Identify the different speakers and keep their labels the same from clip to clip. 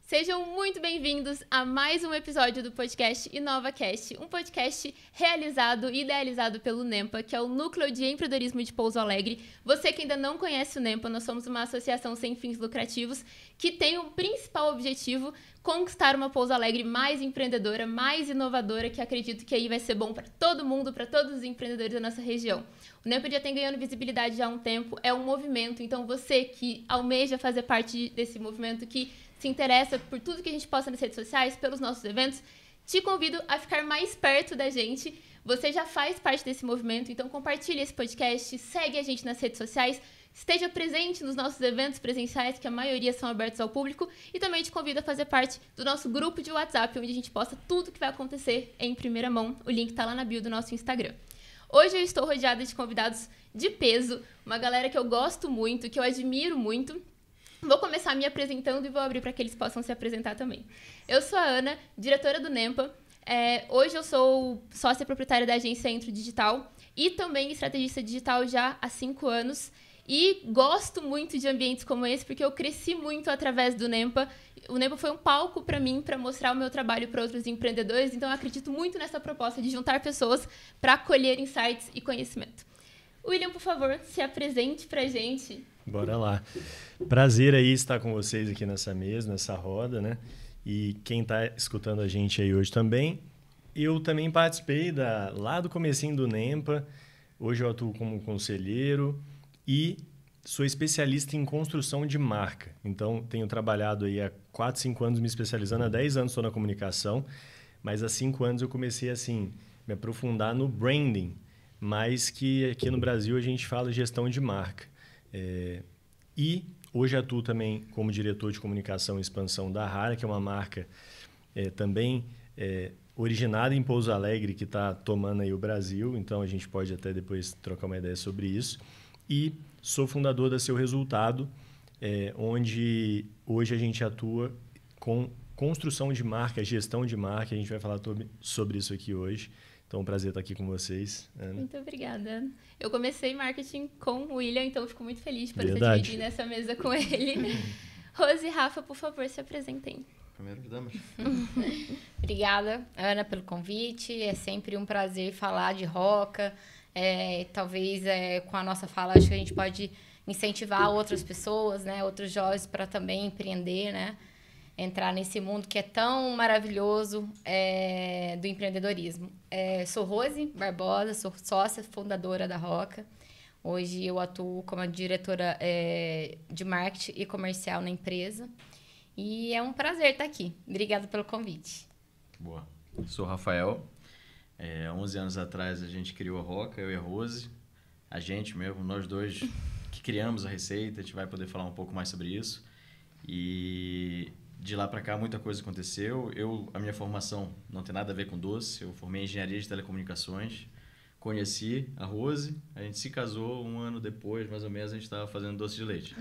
Speaker 1: Sejam muito bem-vindos a mais um episódio do podcast InovaCast, um podcast realizado e idealizado pelo NEMPA, que é o Núcleo de Empreendedorismo de Pouso Alegre. Você que ainda não conhece o NEMPA, nós somos uma associação sem fins lucrativos que tem o principal objetivo conquistar uma Pouso Alegre mais empreendedora, mais inovadora, que acredito que aí vai ser bom para todo mundo, para todos os empreendedores da nossa região. O NEMPA já tem ganhando visibilidade já há um tempo, é um movimento, então você que almeja fazer parte desse movimento, que se interessa por tudo que a gente posta nas redes sociais, pelos nossos eventos, te convido a ficar mais perto da gente. Você já faz parte desse movimento, então compartilhe esse podcast, segue a gente nas redes sociais, esteja presente nos nossos eventos presenciais, que a maioria são abertos ao público, e também te convido a fazer parte do nosso grupo de WhatsApp, onde a gente posta tudo que vai acontecer em primeira mão. O link está lá na bio do nosso Instagram. Hoje eu estou rodeada de convidados de peso, uma galera que eu gosto muito, que eu admiro muito. Vou começar me apresentando e vou abrir para que eles possam se apresentar também. Eu sou a Ana, diretora do NEMPA. Hoje eu sou sócia proprietária da agência Entro Digital e também estrategista digital já há 5 anos. E gosto muito de ambientes como esse porque eu cresci muito através do NEMPA. O NEMPA foi um palco para mim, para mostrar o meu trabalho para outros empreendedores. Então eu acredito muito nessa proposta de juntar pessoas para colher insights e conhecimento. William, por favor, se apresente para a gente.
Speaker 2: Bora lá. Prazer aí estar com vocês aqui nessa mesa, nessa roda, né? E quem está escutando a gente aí hoje também. Eu também participei lá do comecinho do NEMPA. Hoje eu atuo como conselheiro e sou especialista em construção de marca. Então, tenho trabalhado aí há 4, 5 anos me especializando, há 10 anos estou na comunicação, mas há 5 anos eu comecei assim, me aprofundar no branding, mas que aqui no Brasil a gente fala gestão de marca. E hoje atuo também como diretor de comunicação e expansão da Rara, que é uma marca também originada em Pouso Alegre, que está tomando aí o Brasil. Então, a gente pode até depois trocar uma ideia sobre isso. E sou fundador da Seu Resultado, onde hoje a gente atua com construção de marca, gestão de marca. A gente vai falar sobre isso aqui hoje. Então, é um prazer estar aqui com vocês, Ana.
Speaker 1: Muito obrigada. Eu comecei marketing com o William, então eu fico muito feliz por você dividir nessa mesa com ele. Rose e Rafa, por favor, se apresentem.
Speaker 3: Primeiro, damos.
Speaker 4: Obrigada, Ana, pelo convite. É sempre um prazer falar de Roca. Talvez com a nossa fala, acho que a gente pode incentivar outras pessoas, né, outros jovens para também empreender, né? Entrar nesse mundo que é tão maravilhoso do empreendedorismo. Sou Rose Barbosa, sou sócia fundadora da Roca. Hoje eu atuo como a diretora de marketing e comercial na empresa. E é um prazer estar aqui. Obrigada pelo convite.
Speaker 3: Boa. Sou Rafael. Há 11 anos atrás a gente criou a Roca, eu e a Rose. A gente mesmo, nós dois que criamos a receita. A gente vai poder falar um pouco mais sobre isso. E de lá para cá muita coisa aconteceu. A minha formação não tem nada a ver com doce. Eu formei em engenharia de telecomunicações. Conheci a Rose, a gente se casou 1 ano depois, mais ou menos, a gente estava fazendo doce de leite.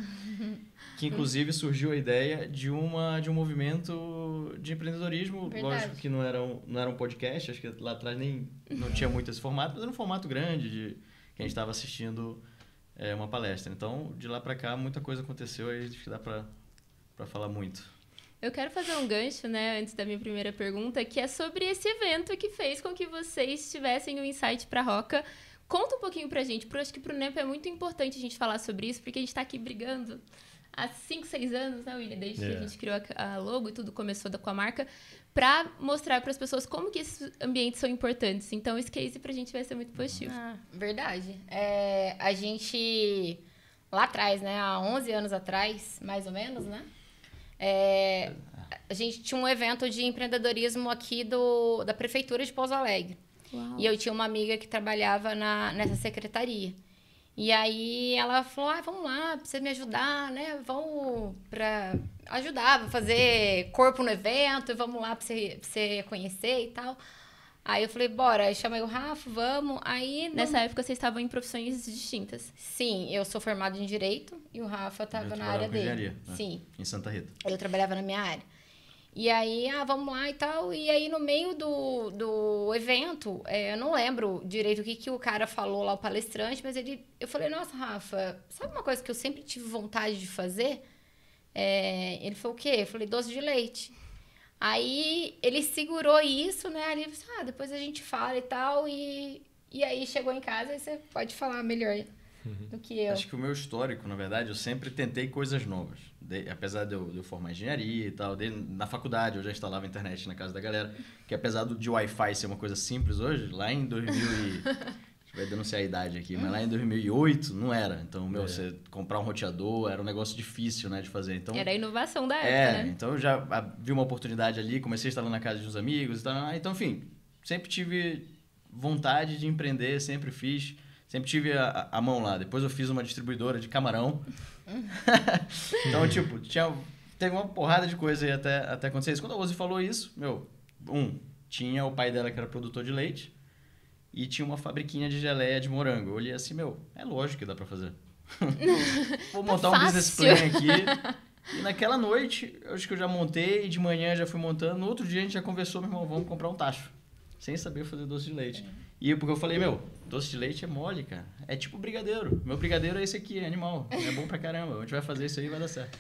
Speaker 3: Que inclusive surgiu a ideia de um movimento de empreendedorismo.
Speaker 4: Verdade.
Speaker 3: Lógico que não era um podcast, acho que lá atrás não tinha muito esse formato, mas era um formato grande que a gente estava assistindo uma palestra. Então, de lá para cá, muita coisa aconteceu e acho que dá para falar muito.
Speaker 1: Eu quero fazer um gancho, né, antes da minha primeira pergunta, que é sobre esse evento que fez com que vocês tivessem um insight para a Roca. Conta um pouquinho pra gente, porque eu acho que pro NEMPA é muito importante a gente falar sobre isso, porque a gente está aqui brigando há 5, 6 anos, né, William? Desde que a gente criou a logo e tudo começou com a marca, para mostrar para as pessoas como que esses ambientes são importantes. Então, esse case pra gente vai ser muito positivo.
Speaker 4: Verdade. A gente, lá atrás, né, há 11 anos atrás, mais ou menos, né? A gente tinha um evento de empreendedorismo aqui da Prefeitura de Pouso Alegre.
Speaker 1: Uau.
Speaker 4: E eu tinha uma amiga que trabalhava nessa secretaria. E aí ela falou, vamos lá, precisa me ajudar, né? Vamos pra ajudar, vou fazer corpo no evento, vamos lá pra você conhecer e tal. Aí eu falei, bora. Aí chamei o Rafa, vamos. Aí
Speaker 1: Nessa época, vocês estavam em profissões distintas.
Speaker 4: Sim, eu sou formada em Direito e o Rafa estava na área dele.
Speaker 3: Engenharia, né?
Speaker 4: Sim.
Speaker 3: Em Santa Rita.
Speaker 4: Eu trabalhava na minha área. E aí, vamos lá e tal. E aí, no meio do evento, eu não lembro direito o que o cara falou lá, o palestrante, mas eu falei, nossa, Rafa, sabe uma coisa que eu sempre tive vontade de fazer? Ele falou, o quê? Eu falei, doce de leite. Aí ele segurou isso, né? Ali, depois a gente fala e tal. E aí chegou em casa e você pode falar melhor do que eu.
Speaker 3: Acho que o meu histórico, na verdade, eu sempre tentei coisas novas. Apesar de eu formar engenharia e tal, na faculdade eu já instalava internet na casa da galera. Que apesar de Wi-Fi ser uma coisa simples hoje, lá em 2000 vai denunciar a idade aqui, mas lá em 2008 não era. Então, você comprar um roteador era um negócio difícil, né, de fazer. Então,
Speaker 1: era a inovação da época, né?
Speaker 3: Então eu já vi uma oportunidade ali, comecei a instalar na casa de uns amigos e tal. Então, enfim, sempre tive vontade de empreender, sempre fiz. Sempre tive a mão lá. Depois eu fiz uma distribuidora de camarão. Então, tipo, teve uma porrada de coisa aí até acontecer isso. Quando a Rose falou isso, tinha o pai dela que era produtor de leite e tinha uma fabriquinha de geleia de morango. Eu olhei assim, é lógico que dá pra fazer. Vou montar um business plan aqui. E naquela noite, eu acho que eu já montei, de manhã já fui montando. No outro dia a gente já conversou, meu irmão, vamos comprar um tacho. Sem saber fazer doce de leite. E porque eu falei, doce de leite é mole, cara. É tipo brigadeiro. Meu brigadeiro é esse aqui, é animal. É bom pra caramba. A gente vai fazer isso aí e vai dar certo.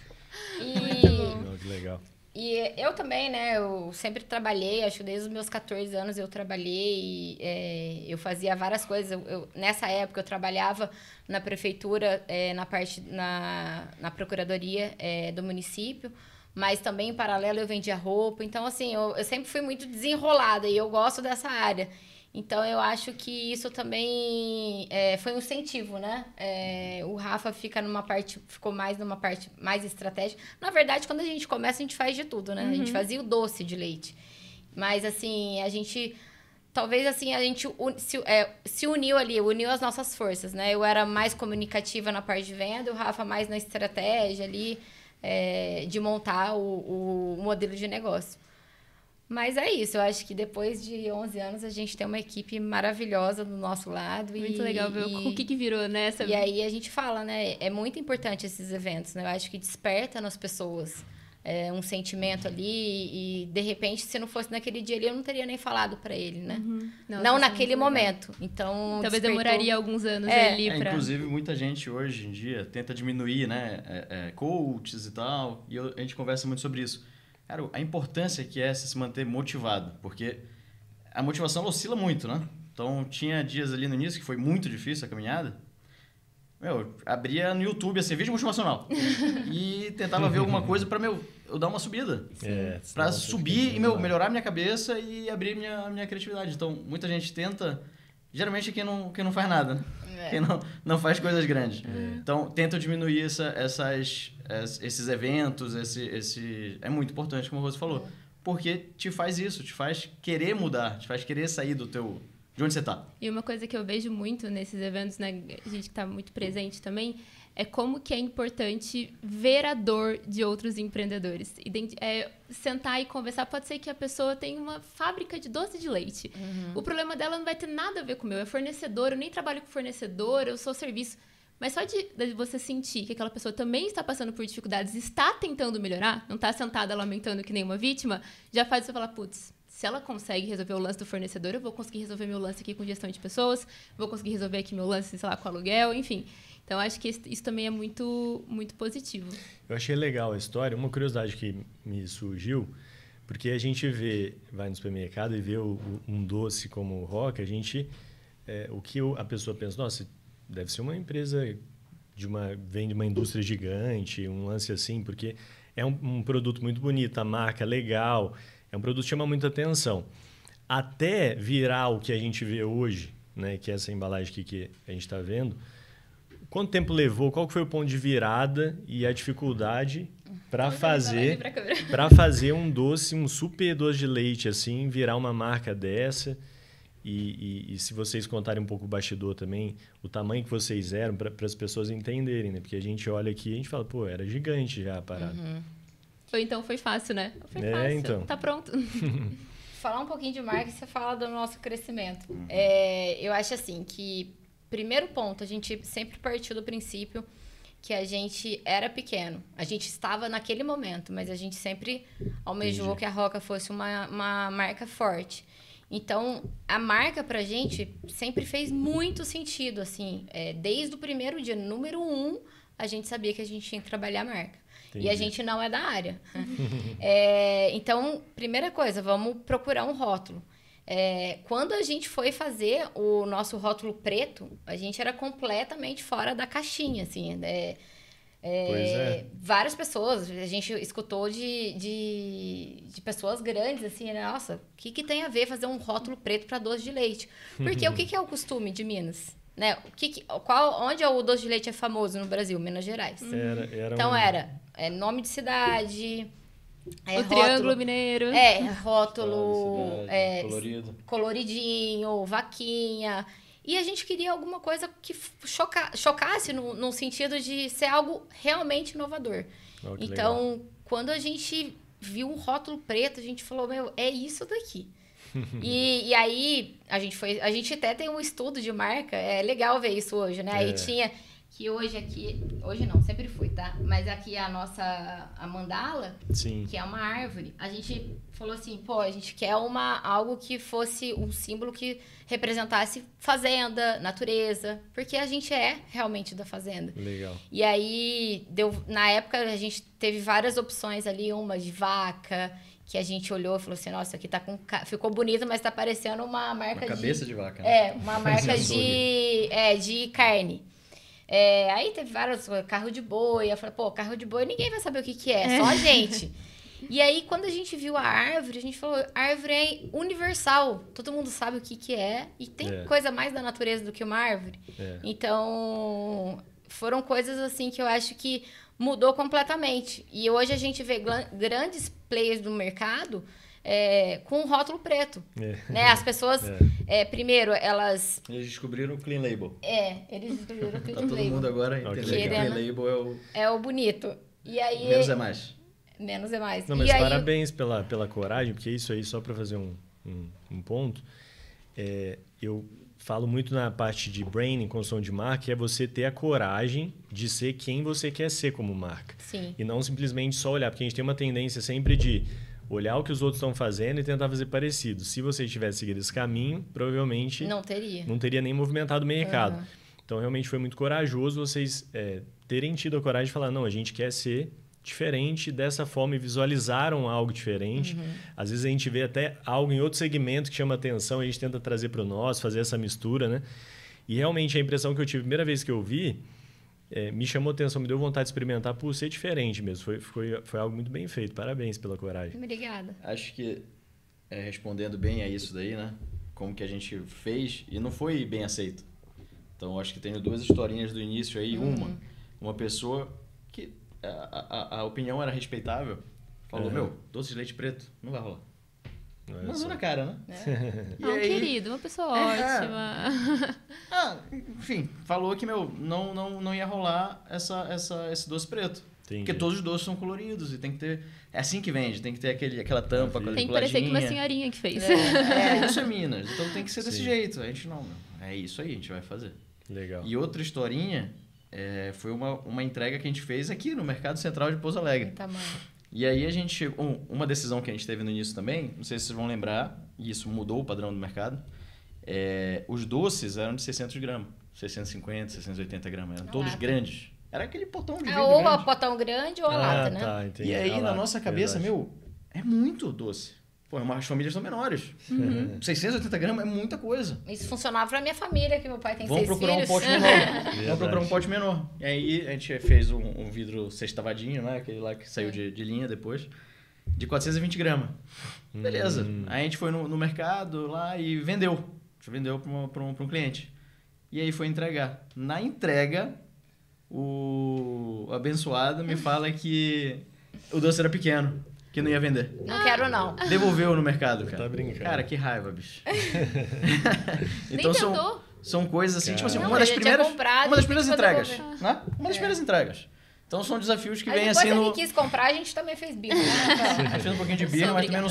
Speaker 2: Que legal.
Speaker 4: E eu também, né? Eu sempre trabalhei, acho que desde os meus 14 anos eu trabalhei. Eu fazia várias coisas. Nessa época eu trabalhava na prefeitura, na procuradoria do município. Mas também, em paralelo, eu vendia roupa. Então, assim, eu sempre fui muito desenrolada e eu gosto dessa área. Então, eu acho que isso também foi um incentivo, né? O Rafa ficou mais numa parte mais estratégica. Na verdade, quando a gente começa, a gente faz de tudo, né? A gente fazia o doce de leite. Mas, assim, a gente... Talvez, assim, a gente se uniu ali, uniu as nossas forças, né? Eu era mais comunicativa na parte de venda, o Rafa mais na estratégia ali... de montar o modelo de negócio. Mas é isso, eu acho que depois de 11 anos a gente tem uma equipe maravilhosa do nosso lado.
Speaker 1: Muito legal ver o que virou, né?
Speaker 4: E aí a gente fala, né? É muito importante esses eventos, né? Eu acho que desperta nas pessoas um sentimento ali e, de repente, se não fosse naquele dia ali, eu não teria nem falado para ele, né? Não naquele momento. Então,
Speaker 1: talvez demoraria alguns anos ali para...
Speaker 3: Inclusive, muita gente hoje em dia tenta diminuir, né? Coaches e tal, e a gente conversa muito sobre isso. Cara, a importância que é se manter motivado, porque a motivação oscila muito, né? Então, tinha dias ali no início que foi muito difícil a caminhada. Abria no YouTube, assim, vídeo motivacional. E tentava ver alguma coisa para, eu dar uma subida. Para subir e, melhorar minha cabeça e abrir minha criatividade. Então, muita gente tenta... Geralmente é quem não faz nada, né? Quem não faz coisas grandes. Então, tenta diminuir esses eventos, é muito importante, como o Rose falou. Porque te faz isso, te faz querer mudar, te faz querer sair de onde você está.
Speaker 1: E uma coisa que eu vejo muito nesses eventos, né, a gente que está muito presente também, é como que é importante ver a dor de outros empreendedores. Sentar e conversar. Pode ser que a pessoa tenha uma fábrica de doce de leite. O problema dela não vai ter nada a ver com o meu. É fornecedor, eu nem trabalho com fornecedor, eu sou serviço. Mas só de você sentir que aquela pessoa também está passando por dificuldades, está tentando melhorar, não está sentada lamentando que nem uma vítima, já faz você falar, putz, se ela consegue resolver o lance do fornecedor, eu vou conseguir resolver meu lance aqui com gestão de pessoas, vou conseguir resolver aqui meu lance, sei lá, com aluguel, enfim. Então, acho que isso também é muito, muito positivo. Eu
Speaker 2: achei legal a história. Uma curiosidade que me surgiu, porque a gente vai no supermercado e vê um doce como o Roca, o que a pessoa pensa, nossa, deve ser uma empresa vem de uma indústria gigante, um lance assim, porque é um produto muito bonito, a marca legal, é um produto que chama muita atenção. Até virar o que a gente vê hoje, né, que é essa embalagem aqui que a gente está vendo, quanto tempo levou? Qual foi o ponto de virada e a dificuldade para fazer um doce, um super doce de leite, assim, virar uma marca dessa? E se vocês contarem um pouco o bastidor também, o tamanho que vocês eram, para as pessoas entenderem, né? Porque a gente olha aqui e a gente fala, pô, era gigante já a parada.
Speaker 1: Ou então foi fácil, né? Foi fácil,
Speaker 2: então.
Speaker 1: Tá pronto.
Speaker 4: Falar um pouquinho de marca, você fala do nosso crescimento. Eu acho assim que... Primeiro ponto, a gente sempre partiu do princípio que a gente era pequeno. A gente estava naquele momento, mas a gente sempre almejou que a Roca fosse uma marca forte. Então, a marca pra gente sempre fez muito sentido, assim. Desde o primeiro dia, número 1, a gente sabia que a gente tinha que trabalhar a marca. E a gente não é da área. Então, primeira coisa, vamos procurar um rótulo. Quando a gente foi fazer o nosso rótulo preto, a gente era completamente fora da caixinha, assim. Várias pessoas, a gente escutou de pessoas grandes, assim, né? Nossa, o que tem a ver fazer um rótulo preto para doce de leite? Porque o que é o costume de Minas? Né? Onde o doce de leite é famoso no Brasil? Minas Gerais. Então era nome de cidade...
Speaker 1: o Triângulo Mineiro.
Speaker 4: Rótulo
Speaker 3: colorido.
Speaker 4: Coloridinho, vaquinha. E a gente queria alguma coisa que chocasse no sentido de ser algo realmente inovador. Então, legal. Quando a gente viu um rótulo preto, a gente falou, é isso daqui. E aí, a gente até tem um estudo de marca, é legal ver isso hoje, né? Aí tinha... Que hoje não, sempre fui, tá? Mas aqui a mandala,
Speaker 2: Sim.
Speaker 4: Que é uma árvore, a gente falou assim, a gente quer algo que fosse um símbolo que representasse fazenda, natureza, porque a gente é realmente da fazenda.
Speaker 2: Legal.
Speaker 4: E aí, na época, a gente teve várias opções ali, uma de vaca, que a gente olhou e falou assim, nossa, aqui ficou bonito, mas tá parecendo uma marca
Speaker 3: uma cabeça de vaca, né?
Speaker 4: Uma marca de carne. Aí teve vários, carro de boi, eu falei, carro de boi ninguém vai saber o que é, só a gente. E aí, quando a gente viu a árvore, a gente falou, árvore é universal, todo mundo sabe o que é, e tem coisa mais da natureza do que uma árvore. Então, foram coisas assim que eu acho que mudou completamente. E hoje a gente vê grandes players do mercado com um rótulo preto. Né? As pessoas, primeiro, eles
Speaker 3: descobriram o Clean Label.
Speaker 4: Eles descobriram o Clean
Speaker 3: Label. Todo mundo agora entendeu que o Clean Label
Speaker 4: é o bonito. E aí,
Speaker 3: menos é mais.
Speaker 4: Menos é mais.
Speaker 2: Não, mas parabéns pela coragem, porque isso aí, só para fazer um ponto, eu falo muito na parte de branding, construção de marca, é você ter a coragem de ser quem você quer ser como marca.
Speaker 4: Sim.
Speaker 2: E não simplesmente só olhar, porque a gente tem uma tendência sempre de olhar o que os outros estão fazendo e tentar fazer parecido. Se você tivesse seguido esse caminho, provavelmente não teria nem movimentado o mercado. Então, realmente foi muito corajoso vocês terem tido a coragem de falar, não, a gente quer ser diferente dessa forma, e visualizaram algo diferente. Às vezes a gente vê até algo em outro segmento que chama atenção, a gente tenta trazer para o nosso, fazer essa mistura, né? E realmente a impressão que eu tive a primeira vez que eu vi, me chamou atenção, me deu vontade de experimentar por ser diferente mesmo. Foi algo muito bem feito. Parabéns pela coragem.
Speaker 4: Obrigada.
Speaker 3: Acho que, respondendo bem a isso daí, né? Como que a gente fez, e não foi bem aceito. Então, acho que tenho duas historinhas do início aí. Uma pessoa que a opinião era respeitável, falou, doce de leite preto, não vai rolar. Mandou na cara, né?
Speaker 1: Querido, uma pessoa ótima.
Speaker 3: Enfim, falou que, não ia rolar esse doce preto.
Speaker 2: Entendi.
Speaker 3: Porque todos os doces são coloridos e tem que ter... É assim que vende, tem que ter aquela tampa com a
Speaker 1: tem que parecer que uma senhorinha que fez.
Speaker 3: Isso é Minas, então tem que ser desse jeito. A gente é isso aí, a gente vai fazer.
Speaker 2: Legal.
Speaker 3: E outra historinha foi uma entrega que a gente fez aqui no Mercado Central de Pouso Alegre. E aí a gente chegou... Uma decisão que a gente teve no início também, não sei se vocês vão lembrar, e isso mudou o padrão do mercado, os doces eram de 600 gramas, 650, 680 gramas, eram todos grandes. Era aquele potão de vidro
Speaker 4: ou
Speaker 3: grande.
Speaker 4: o potão grande ou a lata, né?
Speaker 2: Tá, entendi.
Speaker 3: E aí, na nossa cabeça, é muito doce. As famílias são menores. 680 gramas é muita coisa.
Speaker 4: Isso funcionava pra minha família, que meu pai tem 6 filhos.
Speaker 3: Vamos procurar um pote menor. E aí, a gente fez um vidro sextavadinho, né? Aquele lá que saiu de linha depois, de 420 gramas. Beleza. Aí a gente foi no mercado lá e vendeu. A gente vendeu para um cliente. E aí foi entregar. Na entrega, o abençoado me fala que o doce era pequeno, que não ia vender.
Speaker 4: Não quero, não.
Speaker 3: Devolveu no mercado, cara.
Speaker 2: Tá brincando.
Speaker 3: Cara, que raiva, bicho.
Speaker 1: Então
Speaker 3: são coisas assim, tipo assim,
Speaker 4: Não,
Speaker 3: uma das primeiras entregas,
Speaker 4: devolver.
Speaker 3: né? Uma das primeiras entregas. Então são desafios que vêm
Speaker 4: depois
Speaker 3: assim
Speaker 4: ele quis comprar, a gente também fez birra, né?
Speaker 3: Fiz um pouquinho de birra, mas também não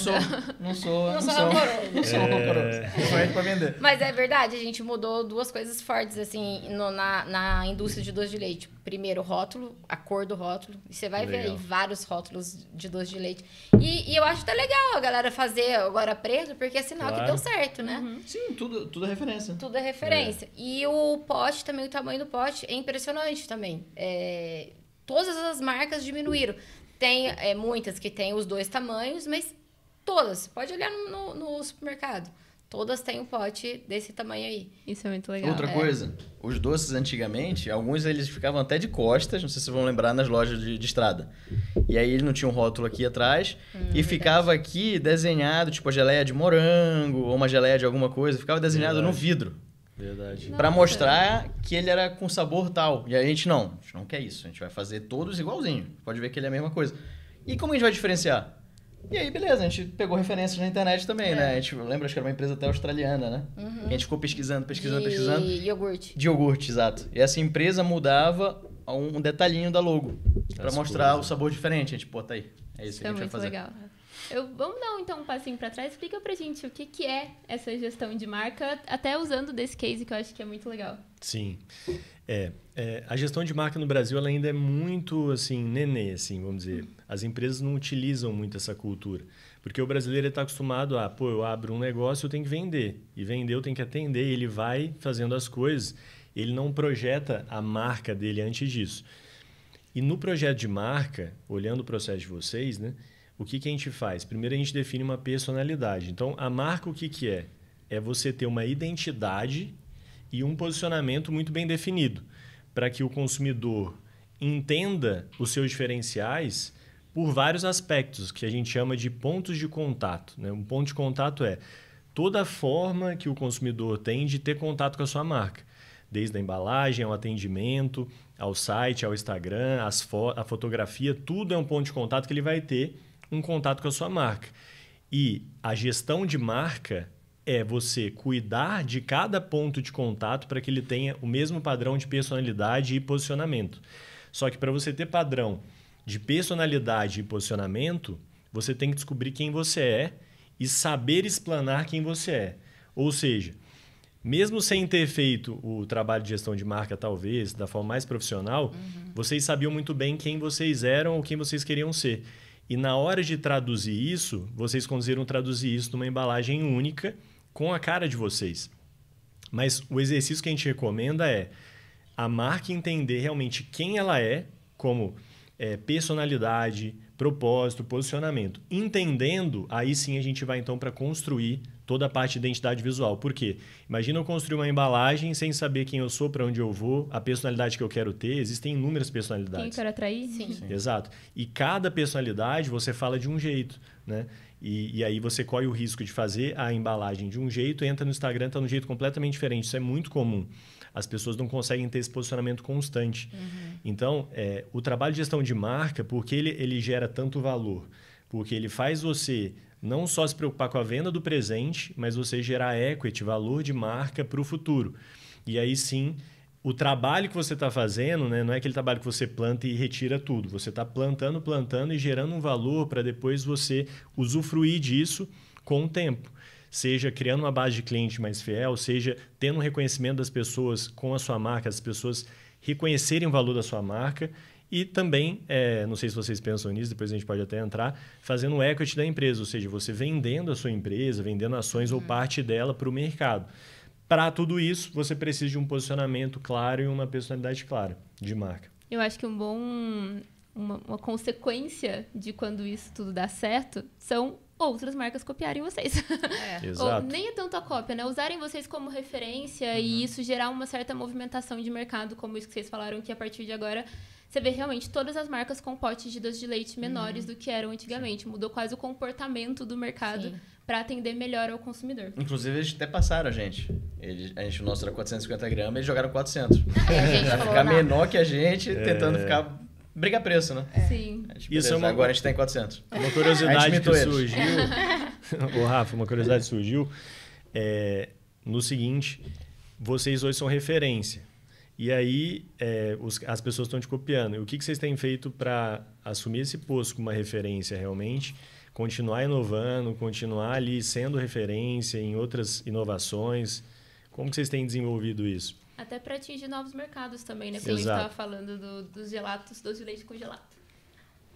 Speaker 3: sou
Speaker 4: rancoroso.
Speaker 3: Principalmente pra vender.
Speaker 4: Mas é verdade, a gente mudou duas coisas fortes, assim, na indústria de doce de leite. Primeiro, o rótulo, a cor do rótulo. E você vai ver aí vários rótulos de doce de leite. E eu acho até legal a galera fazer agora preto, porque é sinal que deu certo, né?
Speaker 3: Sim, tudo é referência.
Speaker 4: Tudo é referência. E o pote também, o tamanho do pote é impressionante também. Todas as marcas diminuíram. Tem muitas que têm os 2 tamanhos, mas todas. Pode olhar no supermercado. Todas têm um pote desse tamanho aí.
Speaker 1: Isso é muito legal.
Speaker 3: Outra coisa, os doces antigamente, alguns eles ficavam até de costas, não sei se vocês vão lembrar, nas lojas de estrada. E aí ele não tinha um rótulo aqui atrás e ficava aqui desenhado, tipo a geleia de morango ou uma geleia de alguma coisa, ficava desenhado no vidro.
Speaker 2: Verdade.
Speaker 3: Pra mostrar que ele era com sabor tal. E aí a gente não quer isso, a gente vai fazer todos igualzinho. Pode ver que ele é a mesma coisa. E como a gente vai diferenciar? E aí, beleza, a gente pegou referências na internet também, né? A gente lembra, acho que era uma empresa até australiana, né? A gente ficou pesquisando.
Speaker 4: De iogurte.
Speaker 3: De iogurte, exato. E essa empresa mudava um detalhinho da logo pra mostrar o sabor diferente. A gente, pô, tá aí. É isso que a gente vai fazer.
Speaker 1: Legal. Vamos dar então um passinho pra trás. Explica pra gente o que é essa gestão de marca, até usando desse case que eu acho que é muito legal.
Speaker 2: Sim. A gestão de marca no Brasil ela ainda é muito assim, nenê, assim, vamos dizer. As empresas não utilizam muito essa cultura. Porque o brasileiro está acostumado a, eu abro um negócio, eu tenho que vender. E vender eu tenho que atender. Ele vai fazendo as coisas. Ele não projeta a marca dele antes disso. E no projeto de marca, olhando o processo de vocês, né? O que a gente faz? Primeiro a gente define uma personalidade. Então, a marca o que é? É você ter uma identidade e um posicionamento muito bem definido, para que o consumidor entenda os seus diferenciais por vários aspectos, que a gente chama de pontos de contato, né? Um ponto de contato é toda a forma que o consumidor tem de ter contato com a sua marca, desde a embalagem, ao atendimento, ao site, ao Instagram, a fotografia, tudo é um ponto de contato que ele vai ter um contato com a sua marca. E a gestão de marca é você cuidar de cada ponto de contato para que ele tenha o mesmo padrão de personalidade e posicionamento. Só que para você ter padrão de personalidade e posicionamento, você tem que descobrir quem você é e saber explanar quem você é. Ou seja, mesmo sem ter feito o trabalho de gestão de marca, talvez, da forma mais profissional, vocês sabiam muito bem quem vocês eram ou quem vocês queriam ser. E na hora de traduzir isso, vocês conseguiram traduzir isso numa embalagem única com a cara de vocês. Mas o exercício que a gente recomenda é a marca entender realmente quem ela é, como personalidade, propósito, posicionamento. Entendendo, aí sim a gente vai então para construir toda a parte de identidade visual. Por quê? Imagina eu construir uma embalagem sem saber quem eu sou, para onde eu vou, a personalidade que eu quero ter. Existem inúmeras personalidades.
Speaker 1: Quem eu quero atrair?
Speaker 4: Sim.
Speaker 2: Exato. E cada personalidade você fala de um jeito, né? E aí você corre o risco de fazer a embalagem de um jeito, entra no Instagram, está de um jeito completamente diferente. Isso é muito comum. As pessoas não conseguem ter esse posicionamento constante. Então, o trabalho de gestão de marca, por que ele gera tanto valor? Porque ele faz você não só se preocupar com a venda do presente, mas você gerar equity, valor de marca para o futuro. E aí sim, o trabalho que você está fazendo, né, não é aquele trabalho que você planta e retira tudo. Você está plantando e gerando um valor para depois você usufruir disso com o tempo. Seja criando uma base de cliente mais fiel, seja tendo um reconhecimento das pessoas com a sua marca, as pessoas reconhecerem o valor da sua marca e também, não sei se vocês pensam nisso, depois a gente pode até entrar, fazendo o equity da empresa, ou seja, você vendendo a sua empresa, vendendo ações ou parte dela para o mercado. Para tudo isso, você precisa de um posicionamento claro e uma personalidade clara de marca.
Speaker 1: Eu acho que uma consequência de quando isso tudo dá certo são outras marcas copiarem vocês.
Speaker 2: Exato.
Speaker 1: Ou nem é tanto a cópia, né? Usarem vocês como referência e isso gerar uma certa movimentação de mercado, como isso que vocês falaram, que a partir de agora você vê realmente todas as marcas com potes de doce de leite menores do que eram antigamente. Mudou quase o comportamento do mercado para atender melhor ao consumidor.
Speaker 3: Inclusive, eles até passaram a gente. O nosso era 450 gramas, eles jogaram 400.
Speaker 4: Pra
Speaker 3: ficar menor que a gente, tentando brigar preço, né?
Speaker 1: Sim.
Speaker 2: Isso
Speaker 3: agora a gente tá em 400.
Speaker 2: Uma curiosidade que surgiu... Ô, Rafa, uma curiosidade que surgiu no seguinte, vocês hoje são referência. E aí, as pessoas estão te copiando. E o que vocês têm feito para assumir esse posto como uma referência realmente, continuar inovando, continuar ali sendo referência em outras inovações? Como que vocês têm desenvolvido isso?
Speaker 1: Até para atingir novos mercados também, né? Como a gente estava falando dos gelatos, doce de leite congelado.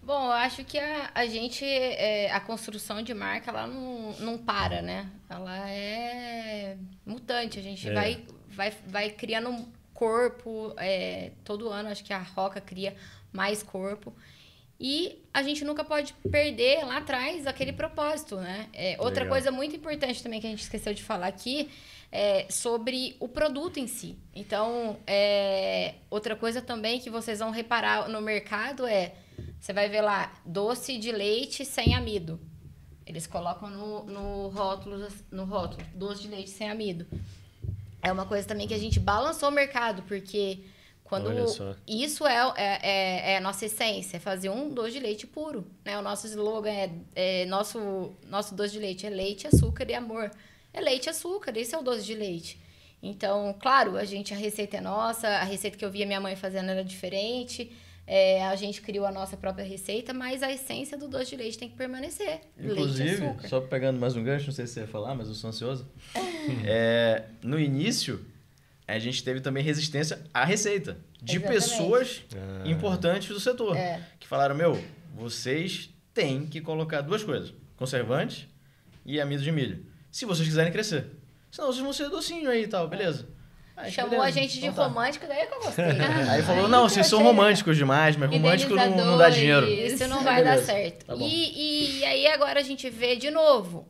Speaker 4: Bom, eu acho que a construção de marca, ela não para, né? Ela é mutante. A gente vai criando um corpo. Todo ano, acho que a Roca cria mais corpo. E a gente nunca pode perder lá atrás aquele propósito, né? Outra
Speaker 2: Legal.
Speaker 4: coisa muito importante também que a gente esqueceu de falar aqui é sobre o produto em si. Então, outra coisa também que vocês vão reparar no mercado você vai ver lá, doce de leite sem amido. Eles colocam no rótulo, doce de leite sem amido. É uma coisa também que a gente balançou o mercado, porque quando
Speaker 2: Olha só.
Speaker 4: isso é a nossa essência, é fazer um doce de leite puro, né? O nosso slogan nosso doce de leite é leite, açúcar e amor. É leite e açúcar, esse é o doce de leite. Então, claro, a receita é nossa, a receita que eu via minha mãe fazendo era diferente, a gente criou a nossa própria receita, mas a essência do doce de leite tem que permanecer. Leite e
Speaker 3: Inclusive,
Speaker 4: açúcar.
Speaker 3: só pegando mais um gancho, não sei se você ia falar, mas eu sou ansioso. No início, a gente teve também resistência à receita de
Speaker 4: Exatamente.
Speaker 3: pessoas importantes do setor. Que falaram, vocês têm que colocar duas coisas, conservante e amido de milho, se vocês quiserem crescer. Senão vocês vão ser docinho aí e tal, beleza. Aí,
Speaker 4: Chamou
Speaker 3: beleza.
Speaker 4: a gente de
Speaker 3: Então tá.
Speaker 4: romântico, daí é que eu gostei.
Speaker 3: Aí falou, não, vocês são românticos demais, mas romântico não dá dinheiro.
Speaker 4: Isso não vai dar
Speaker 3: Beleza,
Speaker 4: certo.
Speaker 3: tá bom.
Speaker 4: E aí agora a gente vê de novo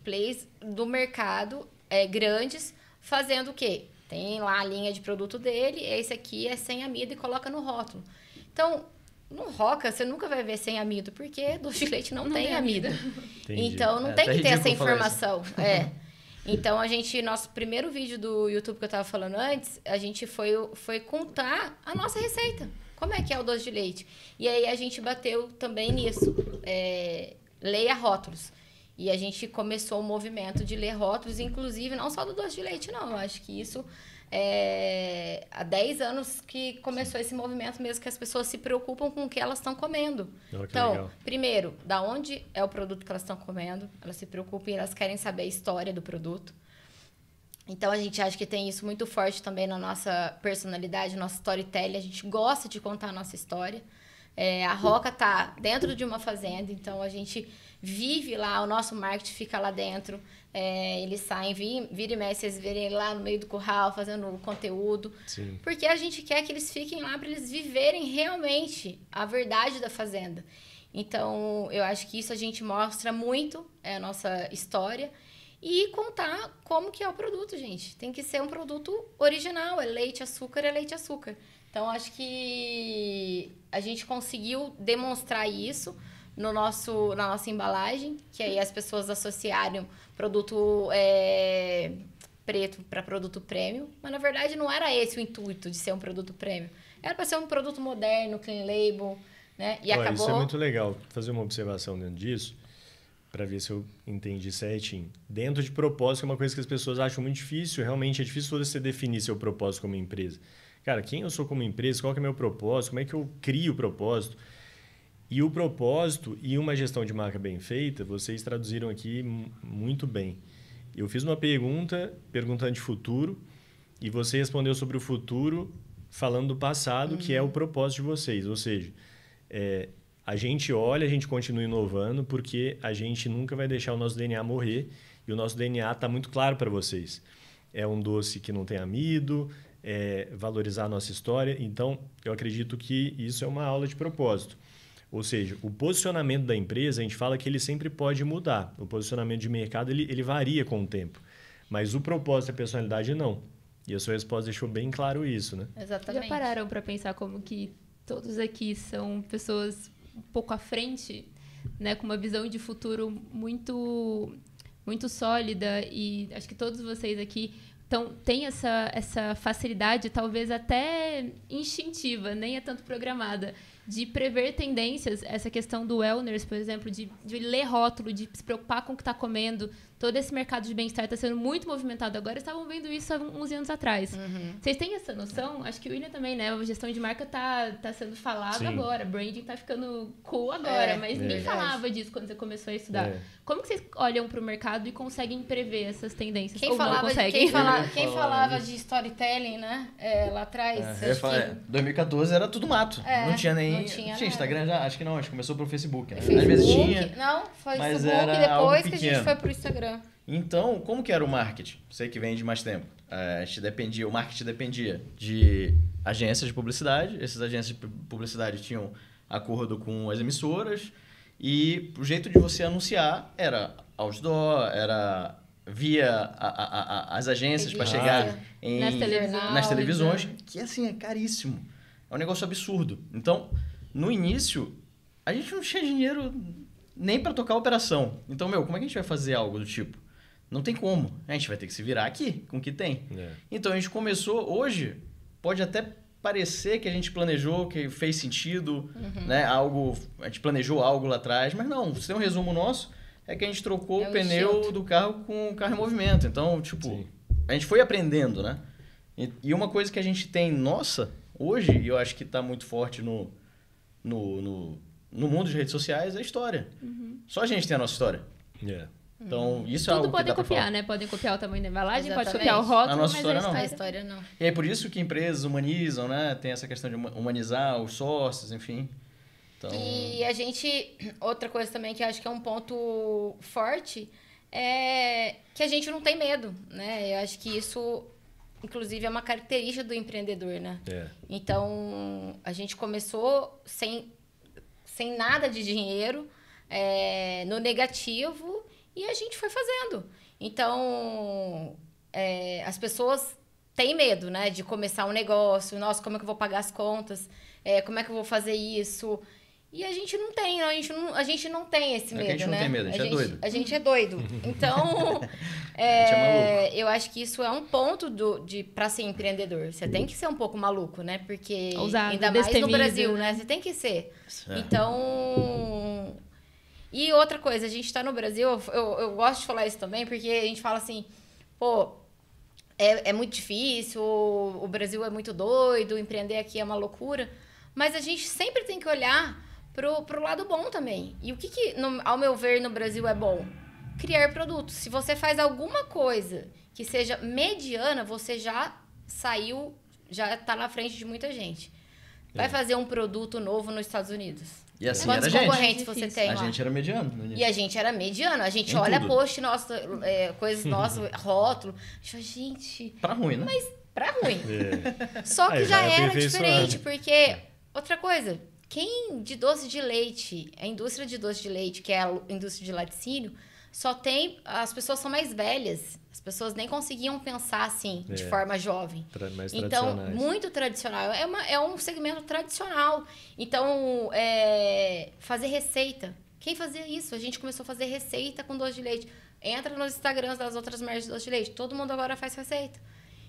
Speaker 4: plays do mercado grandes fazendo o quê? Tem lá a linha de produto dele, esse aqui é sem amido e coloca no rótulo. Então, no Roca, você nunca vai ver sem amido, porque doce de leite não tem amido.
Speaker 2: Entendi.
Speaker 4: Então, não tem
Speaker 3: até
Speaker 4: que ter essa
Speaker 3: ridículo falar isso.
Speaker 4: informação. Então, nosso primeiro vídeo do YouTube que eu tava falando antes, a gente foi contar a nossa receita. Como é que é o doce de leite? E aí a gente bateu também nisso. Leia rótulos. E a gente começou o movimento de ler rótulos, inclusive não só do doce de leite, não. Eu acho que isso há 10 anos que começou esse movimento mesmo, que as pessoas se preocupam com o que elas estão comendo.
Speaker 2: Oh, que
Speaker 4: Então,
Speaker 2: legal.
Speaker 4: primeiro, da onde é o produto que elas estão comendo, elas se preocupam e elas querem saber a história do produto. Então, a gente acha que tem isso muito forte também na nossa personalidade, nosso storytelling. A gente gosta de contar a nossa história. A Roca tá dentro de uma fazenda, então a gente vive lá, o nosso marketing fica lá dentro. Eles saem, vira e mexe, vocês verem lá no meio do curral, fazendo conteúdo.
Speaker 2: Sim.
Speaker 4: Porque a gente quer que eles fiquem lá para eles viverem realmente a verdade da fazenda. Então, eu acho que isso a gente mostra muito, a nossa história. E contar como que é o produto, gente. Tem que ser um produto original, é leite, açúcar. Então, acho que a gente conseguiu demonstrar isso na nossa embalagem, que aí as pessoas associaram produto preto para produto premium, mas na verdade não era esse o intuito de ser um produto premium. Era para ser um produto moderno, clean label, né? E
Speaker 2: Olha,
Speaker 4: acabou...
Speaker 2: Isso é muito legal. Vou fazer uma observação dentro disso, para ver se eu entendi certinho. Dentro de propósito, é uma coisa que as pessoas acham muito difícil. Realmente é difícil você definir seu propósito como empresa. Cara, quem eu sou como empresa? Qual que é meu propósito? Como é que eu crio o propósito? E o propósito e uma gestão de marca bem feita, vocês traduziram aqui muito bem. Eu fiz uma pergunta, perguntando de futuro, e você respondeu sobre o futuro, falando do passado, que é o propósito de vocês. Ou seja, a gente olha, a gente continua inovando, porque a gente nunca vai deixar o nosso DNA morrer, e o nosso DNA está muito claro para vocês. É um doce que não tem amido, valorizar a nossa história. Então, eu acredito que isso é uma aula de propósito. Ou seja, o posicionamento da empresa, a gente fala que ele sempre pode mudar. O posicionamento de mercado, ele varia com o tempo. Mas o propósito e a personalidade, não. E a sua resposta deixou bem claro isso, né?
Speaker 4: Exatamente.
Speaker 1: Já pararam para pensar como que todos aqui são pessoas um pouco à frente, né, com uma visão de futuro muito, muito sólida, e acho que todos vocês aqui têm essa facilidade, talvez até instintiva, nem é tanto programada, de prever tendências, essa questão do wellness, por exemplo, de ler rótulo, de se preocupar com o que está comendo. Todo esse mercado de bem-estar está sendo muito movimentado agora. Estavam vendo isso há uns anos atrás. Vocês têm essa noção? Acho que o William também, né? A gestão de marca tá sendo falado
Speaker 2: Sim.
Speaker 4: agora.
Speaker 1: Branding tá ficando cool agora, mas ninguém falava disso quando você começou a estudar. Como que vocês olham para o mercado e conseguem prever essas tendências?
Speaker 4: Quem
Speaker 1: Ou não
Speaker 4: falava,
Speaker 1: conseguem?
Speaker 4: quem falava de storytelling, né? Lá atrás.
Speaker 3: Eu ia
Speaker 4: acho
Speaker 3: falar,
Speaker 4: que
Speaker 3: 2014 era tudo mato. Não tinha nem...
Speaker 4: não tinha nada.
Speaker 3: Instagram já? Acho que não. Acho que começou pelo Facebook, né?
Speaker 4: Facebook,
Speaker 3: Às vezes tinha.
Speaker 4: Não, foi
Speaker 3: mas
Speaker 4: Facebook
Speaker 3: era algo
Speaker 4: depois que a gente
Speaker 3: pequeno.
Speaker 4: foi pro Instagram.
Speaker 3: Então, como que era o marketing? Você que vem de mais tempo. O marketing dependia de agências de publicidade. Essas agências de publicidade tinham acordo com as emissoras. E o jeito de você anunciar era outdoor, era via as agências para chegar nas televisões, que assim é caríssimo. É um negócio absurdo. Então, no início, a gente não tinha dinheiro nem para tocar a operação. Então, como é que a gente vai fazer algo do tipo? Não tem como. A gente vai ter que se virar aqui com o que tem. Então, a gente começou... Hoje, pode até parecer que a gente planejou, que fez sentido, né? A gente planejou algo lá atrás, mas não. Se tem um resumo nosso, é que a gente trocou o pneu do carro com o carro em movimento. Então, tipo, a gente foi aprendendo, né? E uma coisa que a gente tem nossa, hoje, e eu acho que está muito forte no mundo de redes sociais, é a história. Só a gente tem a nossa história. Então, isso é algo que dá pra falar. Tudo podem
Speaker 1: copiar, né? Podem copiar o tamanho da embalagem, pode copiar o rótulo, mas
Speaker 3: a história não. E é por isso que empresas humanizam, né? Tem essa questão de humanizar os sócios, enfim. Então...
Speaker 4: E a gente... Outra coisa também que eu acho que é um ponto forte é que a gente não tem medo, né? Eu acho que isso, inclusive, é uma característica do empreendedor, né? Então, a gente começou sem nada de dinheiro, no negativo... E a gente foi fazendo. Então, as pessoas têm medo, né? De começar um negócio. Nossa, como é que eu vou pagar as contas? Como é que eu vou fazer isso? E a gente não tem, a gente não tem esse medo,
Speaker 3: a gente não tem medo, a gente é doido.
Speaker 4: A gente é doido. Então, eu acho que isso é um ponto para ser empreendedor. Você tem que ser um pouco maluco, né? Porque
Speaker 1: ousado,
Speaker 4: ainda mais no Brasil, né? Você tem que ser. Então... E outra coisa, a gente tá no Brasil, eu gosto de falar isso também, porque a gente fala assim, é muito difícil, o Brasil é muito doido, empreender aqui é uma loucura, mas a gente sempre tem que olhar pro lado bom também. E o que ao meu ver, no Brasil é bom? Criar produtos. Se você faz alguma coisa que seja mediana, você já tá na frente de muita gente. Vai fazer um produto novo nos Estados Unidos.
Speaker 3: E assim
Speaker 4: quantos
Speaker 3: era
Speaker 4: concorrentes você tem
Speaker 3: lá?
Speaker 4: lá?
Speaker 3: A gente era mediano.
Speaker 4: E a gente era mediano. A gente olha post nosso, coisas nossas, rótulo. A gente fala, gente...
Speaker 3: Pra ruim, né?
Speaker 4: Mas pra ruim. Só que já era diferente, porque... Outra coisa, quem de doce de leite, a indústria de doce de leite, que é a indústria de laticínio, só tem... As pessoas são mais velhas. As pessoas nem conseguiam pensar assim, de forma jovem.
Speaker 2: Mais
Speaker 4: então, muito tradicional. É um segmento tradicional. Então, fazer receita. Quem fazia isso? A gente começou a fazer receita com doce de leite. Entra nos Instagrams das outras marcas de doce de leite. Todo mundo agora faz receita.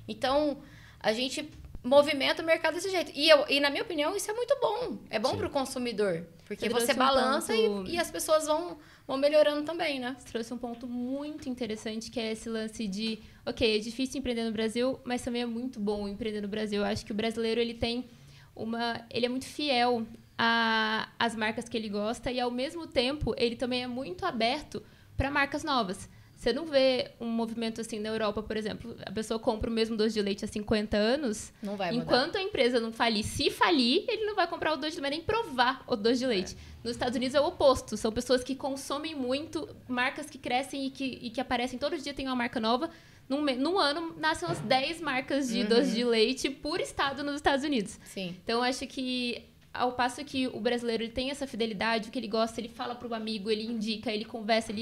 Speaker 4: Então, a gente movimenta o mercado desse jeito. E na minha opinião, isso é muito bom. É bom para o consumidor. Porque você balança e as pessoas vão melhorando também, né?
Speaker 1: Você trouxe um ponto muito interessante, que é esse lance de... Ok, é difícil empreender no Brasil, mas também é muito bom empreender no Brasil. Eu acho que o brasileiro, ele é muito fiel às marcas que ele gosta e, ao mesmo tempo, ele também é muito aberto para marcas novas. Você não vê um movimento assim na Europa, por exemplo. A pessoa compra o mesmo doce de leite há 50 anos.
Speaker 4: Não vai mudar.
Speaker 1: Enquanto a empresa não falir. Se falir, ele não vai comprar o doce de leite, nem provar o doce de leite. Nos Estados Unidos é o oposto. São pessoas que consomem muito, marcas que crescem e que aparecem. Todo dia tem uma marca nova. Num ano, nascem umas 10 marcas de doce de leite por estado nos Estados Unidos.
Speaker 4: Sim.
Speaker 1: Então, acho que, ao passo que o brasileiro ele tem essa fidelidade, o que ele gosta, ele fala pro amigo, ele indica, ele conversa,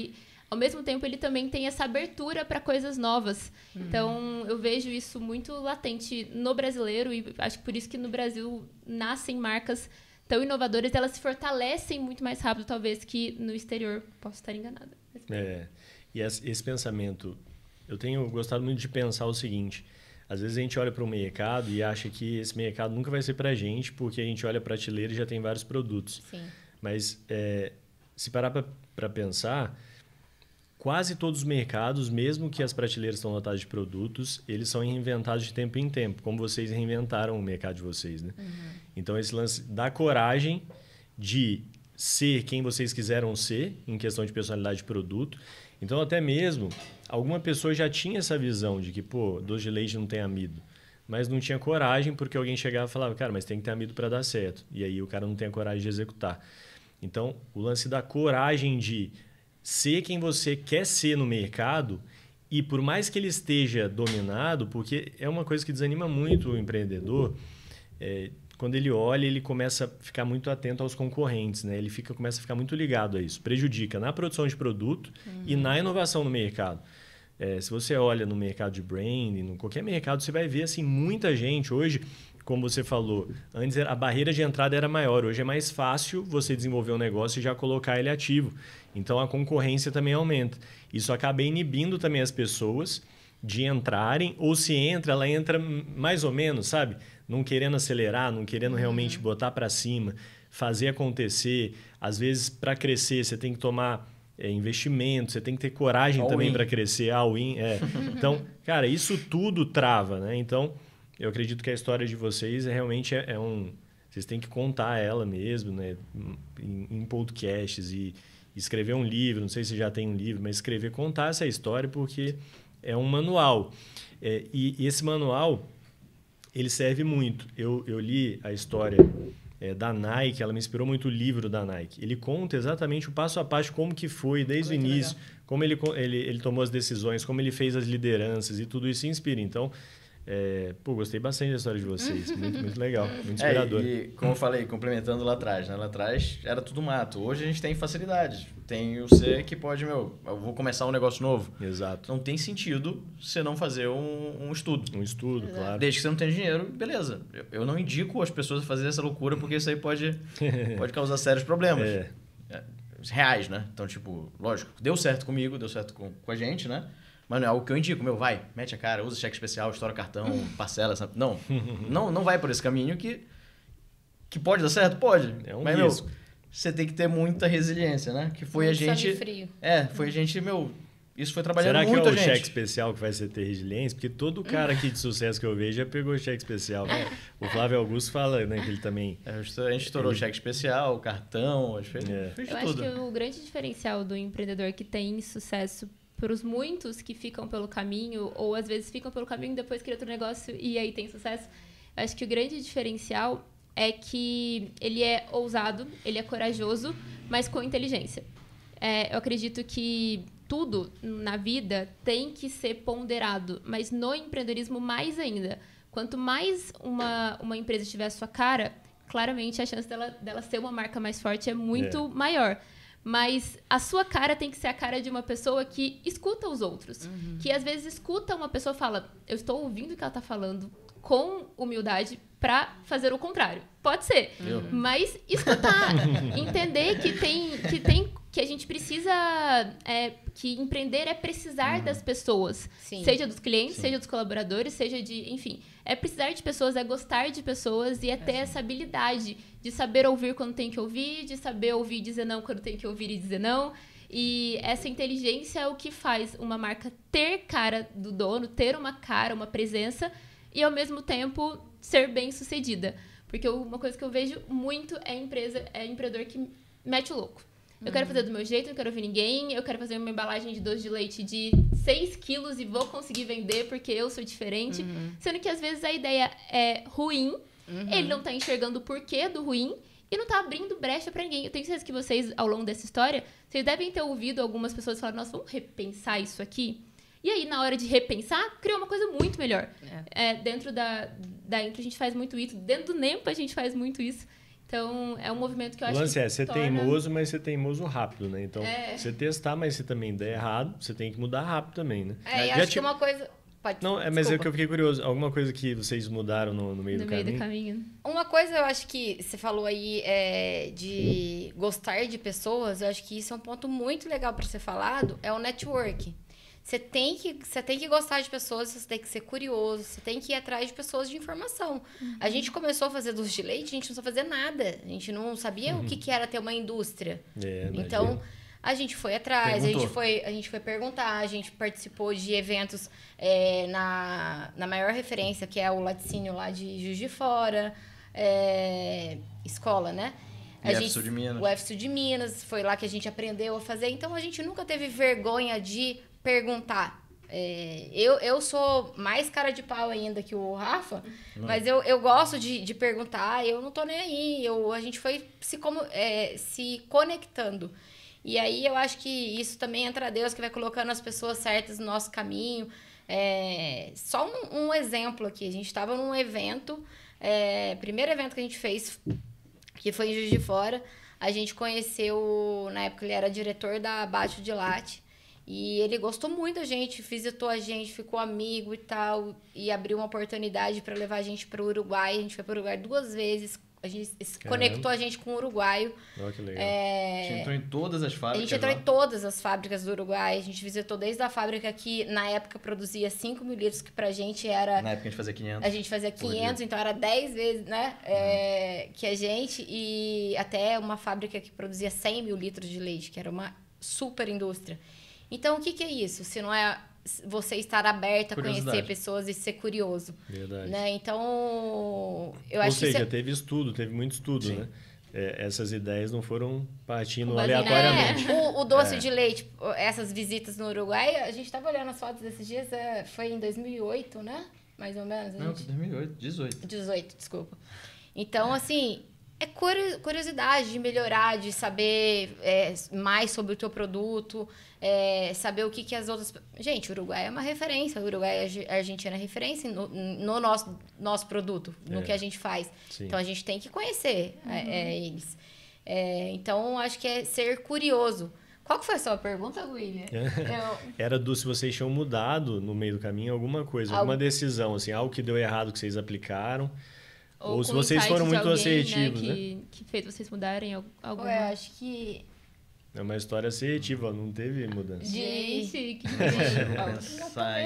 Speaker 1: ao mesmo tempo, ele também tem essa abertura para coisas novas. Então, eu vejo isso muito latente no brasileiro e acho que por isso que no Brasil nascem marcas tão inovadoras, elas se fortalecem muito mais rápido, talvez, que no exterior. Posso estar enganada.
Speaker 2: E esse pensamento... Eu tenho gostado muito de pensar o seguinte... Às vezes a gente olha para o mercado e acha que esse mercado nunca vai ser para a gente, porque a gente olha a prateleira e já tem vários produtos.
Speaker 4: Sim.
Speaker 2: Mas, se parar para pensar... Quase todos os mercados, mesmo que as prateleiras estão lotadas de produtos, eles são reinventados de tempo em tempo, como vocês reinventaram o mercado de vocês, né? Então, esse lance da coragem de ser quem vocês quiseram ser, em questão de personalidade de produto. Então, até mesmo, alguma pessoa já tinha essa visão de que, doce de leite não tem amido. Mas não tinha coragem, porque alguém chegava e falava, cara, mas tem que ter amido para dar certo. E aí o cara não tem a coragem de executar. Então, o lance da coragem de... ser quem você quer ser no mercado e por mais que ele esteja dominado, porque é uma coisa que desanima muito o empreendedor, quando ele olha, ele começa a ficar muito atento aos concorrentes, né? Ele começa a ficar muito ligado a isso. Prejudica na produção de produto e na inovação no mercado. Se você olha no mercado de branding, em qualquer mercado, você vai ver assim, muita gente. Hoje, como você falou, antes a barreira de entrada era maior. Hoje é mais fácil você desenvolver um negócio e já colocar ele ativo. Então, a concorrência também aumenta. Isso acaba inibindo também as pessoas de entrarem, ou se entra, ela entra mais ou menos, sabe? Não querendo acelerar, não querendo realmente botar para cima, fazer acontecer. Às vezes, para crescer, você tem que tomar investimento, você tem que ter coragem também para crescer. All-in, Então, cara, isso tudo trava, né? Então, eu acredito que a história de vocês realmente vocês têm que contar ela mesmo, né? Em podcasts e escrever um livro. Não sei se já tem um livro, mas contar essa história, porque é um manual. E esse manual, ele serve muito. Eu li a história da Nike, ela me inspirou muito o livro da Nike. Ele conta exatamente o passo a passo, como que foi desde o início, como ele tomou as decisões, como ele fez as lideranças e tudo isso inspira. Então, gostei bastante da história de vocês. Muito, muito legal, muito inspirador.
Speaker 3: E como eu falei, complementando lá atrás, né? Lá atrás era tudo mato. Hoje a gente tem facilidade. Tem você que pode, eu vou começar um negócio novo.
Speaker 2: Exato.
Speaker 3: Não tem sentido você não fazer um estudo.
Speaker 2: Um estudo, claro.
Speaker 3: Desde que você não tenha dinheiro, beleza. Eu não indico as pessoas a fazer essa loucura, porque isso aí pode causar sérios problemas. Reais, né? Então, tipo, lógico, deu certo comigo, deu certo com a gente, né? Mas não é algo que eu indico. Vai, mete a cara, usa cheque especial, estoura cartão, parcela. Sabe? Não vai por esse caminho que pode dar certo? Pode.
Speaker 2: É um
Speaker 3: mas,
Speaker 2: risco.
Speaker 3: Você tem que ter muita resiliência, né? Que foi
Speaker 4: muito
Speaker 3: a gente...
Speaker 4: sangue frio.
Speaker 3: Foi a gente, isso foi trabalhando
Speaker 2: muito.
Speaker 3: muito
Speaker 2: Será
Speaker 3: a
Speaker 2: que é o
Speaker 3: gente.
Speaker 2: cheque especial que vai ser ter resiliência? Porque todo cara aqui de sucesso que eu vejo já pegou o cheque especial. O Flávio Augusto fala, né, que ele também...
Speaker 3: A gente estourou cheque especial, cartão, a gente fez de
Speaker 1: Eu
Speaker 3: tudo.
Speaker 1: acho que o grande diferencial do empreendedor que tem sucesso para os muitos que ficam pelo caminho, ou às vezes ficam pelo caminho e depois criam outro negócio e aí tem sucesso, eu acho que o grande diferencial é que ele é ousado, ele é corajoso, mas com inteligência. Eu acredito que tudo na vida tem que ser ponderado, mas no empreendedorismo mais ainda. Quanto mais uma empresa tiver a sua cara, claramente a chance dela ser uma marca mais forte é muito maior. Mas a sua cara tem que ser a cara de uma pessoa que escuta os outros. Que às vezes escuta uma pessoa e fala, eu estou ouvindo o que ela está falando com humildade para fazer o contrário. Pode ser. Mas escutar. Entender que a gente precisa... que empreender é precisar das pessoas.
Speaker 4: Sim.
Speaker 1: Seja dos clientes, seja dos colaboradores, seja de... Enfim, é precisar de pessoas, é gostar de pessoas e é ter essa habilidade de saber ouvir quando tem que ouvir, de saber ouvir e dizer não quando tem que ouvir e dizer não. E essa inteligência é o que faz uma marca ter cara do dono, ter uma cara, uma presença e, ao mesmo tempo, ser bem-sucedida. Porque uma coisa que eu vejo muito é empreendedor que mete o louco. Eu quero fazer do meu jeito, não quero ouvir ninguém, eu quero fazer uma embalagem de doce de leite de 6 quilos e vou conseguir vender porque eu sou diferente. Sendo que, às vezes, a ideia é ruim, ele não tá enxergando o porquê do ruim e não tá abrindo brecha pra ninguém. Eu tenho certeza que vocês, ao longo dessa história, vocês devem ter ouvido algumas pessoas falar, nossa, vamos repensar isso aqui? E aí, na hora de repensar, criou uma coisa muito melhor. Dentro da Intro, a gente faz muito isso. Dentro do Nempa, a gente faz muito isso. Então, é um movimento que eu acho que
Speaker 2: O lance é ser teimoso, mas ser teimoso rápido, né? Então, você testar, mas se também der errado, você tem que mudar rápido também, né?
Speaker 4: E acho que uma coisa... Pode,
Speaker 2: não, mas é que eu fiquei curioso. Alguma coisa que vocês mudaram no meio do caminho?
Speaker 1: No meio do caminho.
Speaker 4: Uma coisa eu acho que você falou aí de gostar de pessoas, eu acho que isso é um ponto muito legal para ser falado, é o network. Você tem que gostar de pessoas, você tem que ser curioso, você tem que ir atrás de pessoas de informação. A gente começou a fazer doce de leite, a gente não sabia fazer nada. A gente não sabia o que era ter uma indústria. Então, a gente foi atrás, a gente foi perguntar, a gente participou de eventos na maior referência, que é o laticínio lá de Juiz de Fora, escola, né?
Speaker 3: UF-Sul de Minas.
Speaker 4: O UF-Sul de Minas, foi lá que a gente aprendeu a fazer. Então, a gente nunca teve vergonha de perguntar. Eu sou mais cara de pau ainda que o Rafa, mas eu gosto de perguntar, eu não tô nem aí. A gente foi se conectando. E aí eu acho que isso também entra a Deus, que vai colocando as pessoas certas no nosso caminho. Só um exemplo aqui. A gente estava num evento, primeiro evento que a gente fez, que foi em Juiz de Fora. A gente conheceu, na época ele era diretor da Baixo de Latte. E ele gostou muito da gente, visitou a gente, ficou amigo e tal. E abriu uma oportunidade para levar a gente para o Uruguai. A gente foi para o Uruguai 2 vezes. A gente conectou a gente com o uruguaio.
Speaker 2: Olha que legal.
Speaker 3: A gente entrou em todas as fábricas.
Speaker 4: A gente entrou em todas as fábricas do Uruguai. A gente visitou desde a fábrica que, na época, produzia 5 mil litros, que pra gente era...
Speaker 3: Na época a gente fazia 500.
Speaker 4: A gente fazia 500, então era 10 vezes, né? Que a gente... E até uma fábrica que produzia 100 mil litros de leite, que era uma super indústria. Então, o que é isso? Se não é você estar aberta a conhecer pessoas e ser curioso.
Speaker 2: Verdade.
Speaker 4: Né? Então, eu
Speaker 2: Ou
Speaker 4: acho
Speaker 2: seja,
Speaker 4: que...
Speaker 2: teve estudo, teve muito estudo,
Speaker 3: Sim.
Speaker 2: né? Essas ideias não foram partindo
Speaker 1: Baseado-
Speaker 2: aleatoriamente.
Speaker 4: O doce de leite, essas visitas no Uruguai, a gente estava olhando as fotos desses dias, foi em 2008, né? Mais ou menos.
Speaker 3: Não, 2008, 18.
Speaker 4: 18, desculpa. Então, assim, é curiosidade de melhorar, de saber mais sobre o teu produto, saber o que as outras... Gente, o Uruguai é uma referência, o Uruguai e a Argentina é referência no nosso produto, no que a gente faz.
Speaker 2: Sim.
Speaker 4: Então, a gente tem que conhecer eles. Então, acho que é ser curioso. Qual que foi a sua pergunta, William?
Speaker 2: Era se vocês tinham mudado no meio do caminho alguma coisa, alguma decisão, assim, algo que deu errado que vocês aplicaram. Ou se
Speaker 1: com
Speaker 2: vocês
Speaker 1: insight
Speaker 2: foram
Speaker 1: de
Speaker 2: muito
Speaker 1: alguém,
Speaker 2: assertivos,
Speaker 1: que fez vocês mudarem algo.
Speaker 4: Eu acho que...
Speaker 2: É uma história assertiva, não teve mudança.
Speaker 1: Gente, que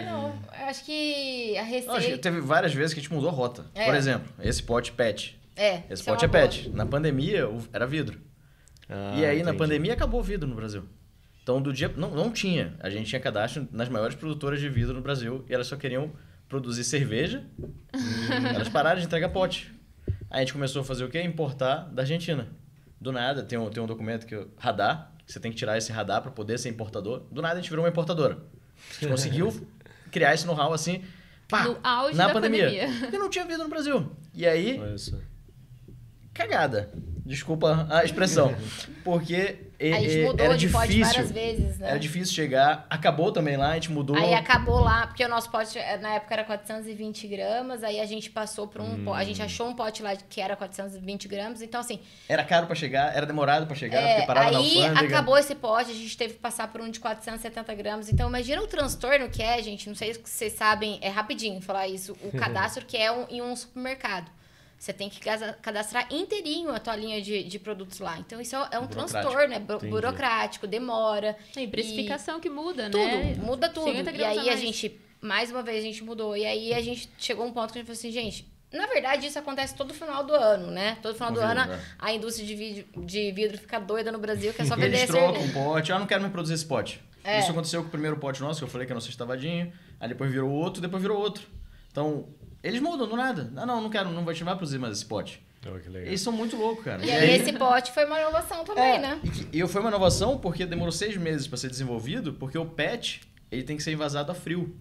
Speaker 4: Não, eu acho que a receita...
Speaker 3: Não, acho que teve várias vezes que a gente mudou a rota. Por exemplo, esse pote PET. Esse
Speaker 4: isso é
Speaker 3: pote
Speaker 4: uma
Speaker 3: é PET. Na pandemia, era vidro. E aí, na
Speaker 2: entendi.
Speaker 3: pandemia, acabou o vidro no Brasil. Então, do dia... Não tinha. A gente tinha cadastro nas maiores produtoras de vidro no Brasil e elas só queriam produzir cerveja. Elas pararam de entregar pote. Aí a gente começou a fazer o quê? Importar da Argentina. Do nada, tem um documento que é radar. Você tem que tirar esse radar para poder ser importador. Do nada, a gente virou uma importadora. A gente conseguiu criar esse know-how assim... Pá,
Speaker 1: no auge
Speaker 3: na
Speaker 1: da
Speaker 3: pandemia. Porque não tinha vidro no Brasil. E aí...
Speaker 2: Olha só.
Speaker 3: Cagada. Desculpa a expressão. Porque
Speaker 4: a gente mudou
Speaker 3: era
Speaker 4: de pote
Speaker 3: difícil.
Speaker 4: várias vezes, né?
Speaker 3: Era difícil chegar. Acabou também lá, a gente mudou.
Speaker 4: Aí acabou lá, porque o nosso pote na época era 420 gramas, aí a gente passou por a gente achou um pote lá que era 420 gramas, então assim...
Speaker 3: Era caro pra chegar, era demorado pra chegar, porque parava na
Speaker 4: aí
Speaker 3: alfândega.
Speaker 4: acabou esse pote, a gente teve que passar por um de 470 gramas, então imagina o transtorno que é, gente, não sei se vocês sabem, é rapidinho falar isso, o cadastro que é em um supermercado. Você tem que cadastrar inteirinho a tua linha de produtos lá. Então, isso é um transtorno, é burocrático, demora.
Speaker 1: E precificação que muda,
Speaker 4: tudo,
Speaker 1: né?
Speaker 4: Muda tudo.
Speaker 1: 50
Speaker 4: E
Speaker 1: gramas
Speaker 4: aí,
Speaker 1: a
Speaker 4: a
Speaker 1: mais.
Speaker 4: gente, mais uma vez, a gente mudou. E aí, a gente chegou a um ponto que a gente falou assim, gente, na verdade, isso acontece todo final do ano, né? Todo final do ano, a indústria de vidro fica doida no Brasil, que é só
Speaker 3: E
Speaker 4: vender
Speaker 3: eles trocam
Speaker 4: cerveja.
Speaker 3: um pote. Não quero mais produzir esse pote. Isso aconteceu com o primeiro pote nosso, que eu falei que era nosso estavadinho. Aí depois virou outro, depois virou outro. Então, eles mudam do nada. Não quero, não vai produzir mais esse pote.
Speaker 2: Oh, que legal.
Speaker 3: Eles são muito loucos, cara.
Speaker 4: E aí, esse pote foi uma inovação também, né?
Speaker 3: E foi uma inovação porque demorou 6 meses para ser desenvolvido, porque o PET ele tem que ser envasado a frio.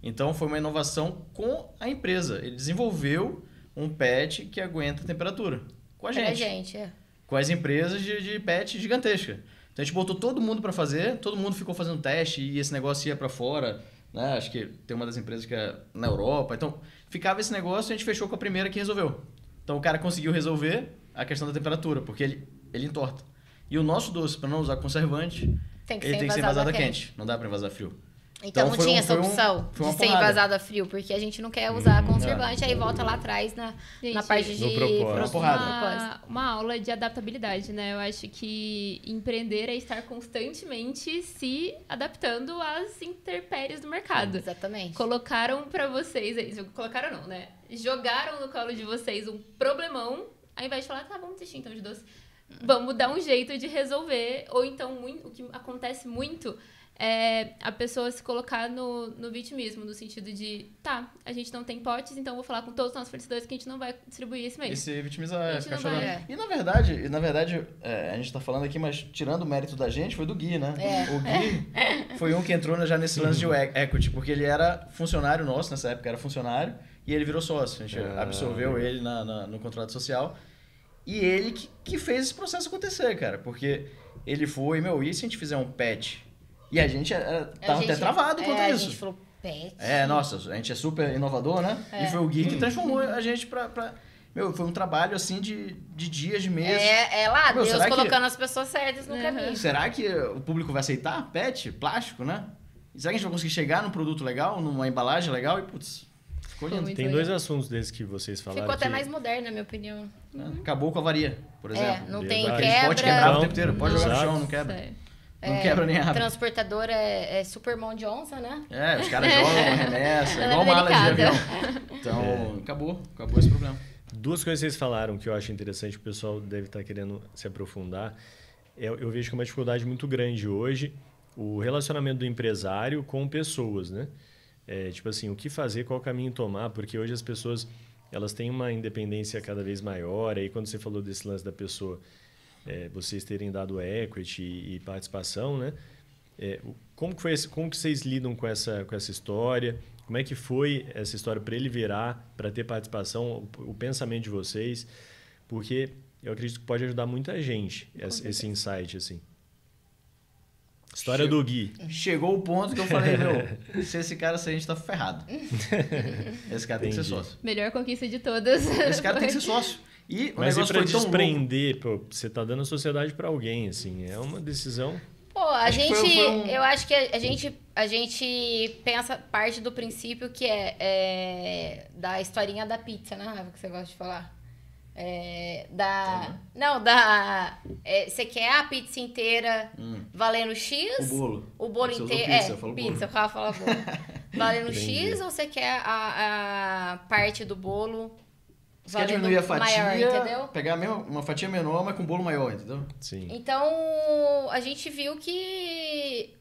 Speaker 3: Então, foi uma inovação com a empresa. Ele desenvolveu um PET que aguenta a temperatura. Com a gente.
Speaker 4: Pra gente,
Speaker 3: Com as empresas de PET gigantesca. Então, a gente botou todo mundo para fazer, todo mundo ficou fazendo teste e esse negócio ia para fora. Né? Acho que tem uma das empresas que é na Europa. Então, ficava esse negócio e a gente fechou com a primeira que resolveu. Então, o cara conseguiu resolver a questão da temperatura, porque ele entorta. E o nosso doce, para não usar conservante,
Speaker 4: Tem que
Speaker 3: ele
Speaker 4: ser
Speaker 3: tem que ser
Speaker 4: envasado
Speaker 3: envasado
Speaker 4: a
Speaker 3: a quente. Não dá para envasar frio.
Speaker 4: Então não
Speaker 3: foi
Speaker 4: tinha essa
Speaker 3: foi
Speaker 4: opção
Speaker 3: foi
Speaker 4: de
Speaker 3: uma
Speaker 4: ser
Speaker 3: porrada.
Speaker 4: envasado a frio, porque a gente não quer usar conservante, aí volta lá atrás na
Speaker 1: Gente,
Speaker 4: parte de
Speaker 2: no propósito.
Speaker 3: Uma porrada.
Speaker 1: Uma aula de adaptabilidade, né? Eu acho que empreender é estar constantemente se adaptando às intempéries do mercado.
Speaker 4: Exatamente.
Speaker 1: Colocaram pra vocês, colocaram não, né? Jogaram no colo de vocês um problemão, ao invés de falar, tá, vamos desistir então de doce. Vamos dar um jeito de resolver. Ou então, o que acontece muito é a pessoa se colocar no vitimismo, no sentido de, tá, a gente não tem potes, então eu vou falar com todos os nossos fornecedores que a gente não vai distribuir esse mês.
Speaker 3: E se vitimizar,
Speaker 1: A gente
Speaker 3: ficar
Speaker 1: não
Speaker 3: chorando.
Speaker 1: vai.
Speaker 3: E na verdade a gente tá falando aqui, mas tirando o mérito da gente, foi do Gui, né? O Gui foi um que entrou já nesse lance de equity, porque ele era funcionário nosso, nessa época era funcionário, e ele virou sócio. A gente absorveu ele no contrato social. E ele que fez esse processo acontecer, cara. Porque Ele foi, meu, e se a gente fizer um patch? E a gente tava até travado quanto a isso.
Speaker 4: A gente falou, patch?
Speaker 3: Nossa, a gente é super inovador, né? E foi o Gui que transformou a gente pra... Meu, foi um trabalho, assim, de dias, de meses.
Speaker 4: Lá, meu, Deus colocando as pessoas certas no caminho.
Speaker 3: Será que o público vai aceitar PET, plástico, né? Será que a gente vai conseguir chegar num produto legal, numa embalagem legal? E, putz, ficou lindo.
Speaker 2: Tem dois assuntos desses que vocês falaram.
Speaker 4: Ficou até mais moderno, na minha opinião.
Speaker 3: Acabou com a avaria, por exemplo.
Speaker 4: Não tem
Speaker 3: A
Speaker 4: quebra.
Speaker 3: gente pode quebrar o tempo inteiro, pode jogar no chão, não quebra. Não quebra nem abre.
Speaker 4: Transportador é super mão de onça, né?
Speaker 3: Os caras jogam, arremessam, igual mala de avião. Então, acabou esse problema.
Speaker 2: Duas coisas que vocês falaram que eu acho interessante, o pessoal deve estar querendo se aprofundar. Eu vejo que é uma dificuldade muito grande hoje o relacionamento do empresário com pessoas, né? Tipo assim, o que fazer, qual caminho tomar, porque hoje as pessoas elas têm uma independência cada vez maior. Aí quando você falou desse lance da pessoa, vocês terem dado equity e participação, né? Como que vocês lidam com essa história? Como é que foi essa história para ele virar, para ter participação, o pensamento de vocês? Porque eu acredito que pode ajudar muita gente, esse insight, assim. História do Gui.
Speaker 3: Chegou o ponto que eu falei, se esse cara sair, a gente tá ferrado. Esse cara tem que ser sócio.
Speaker 1: Melhor conquista de todas.
Speaker 3: Esse cara tem que ser sócio.
Speaker 2: Mas e para desprender, você tá dando a sociedade para alguém, assim, é uma decisão...
Speaker 4: Pô, eu acho que a gente pensa parte do princípio que da historinha da pizza, né, Rafa, que você gosta de falar. Você quer a pizza inteira valendo X? O bolo
Speaker 3: você
Speaker 4: inteiro. Pizza, o Rafa fala bolo. Valendo X ou você quer a parte do bolo?
Speaker 3: Você quer diminuir a fatia,
Speaker 4: maior, entendeu?
Speaker 3: Pegar uma fatia menor, mas com bolo maior, entendeu?
Speaker 2: Sim.
Speaker 4: Então, a gente viu que...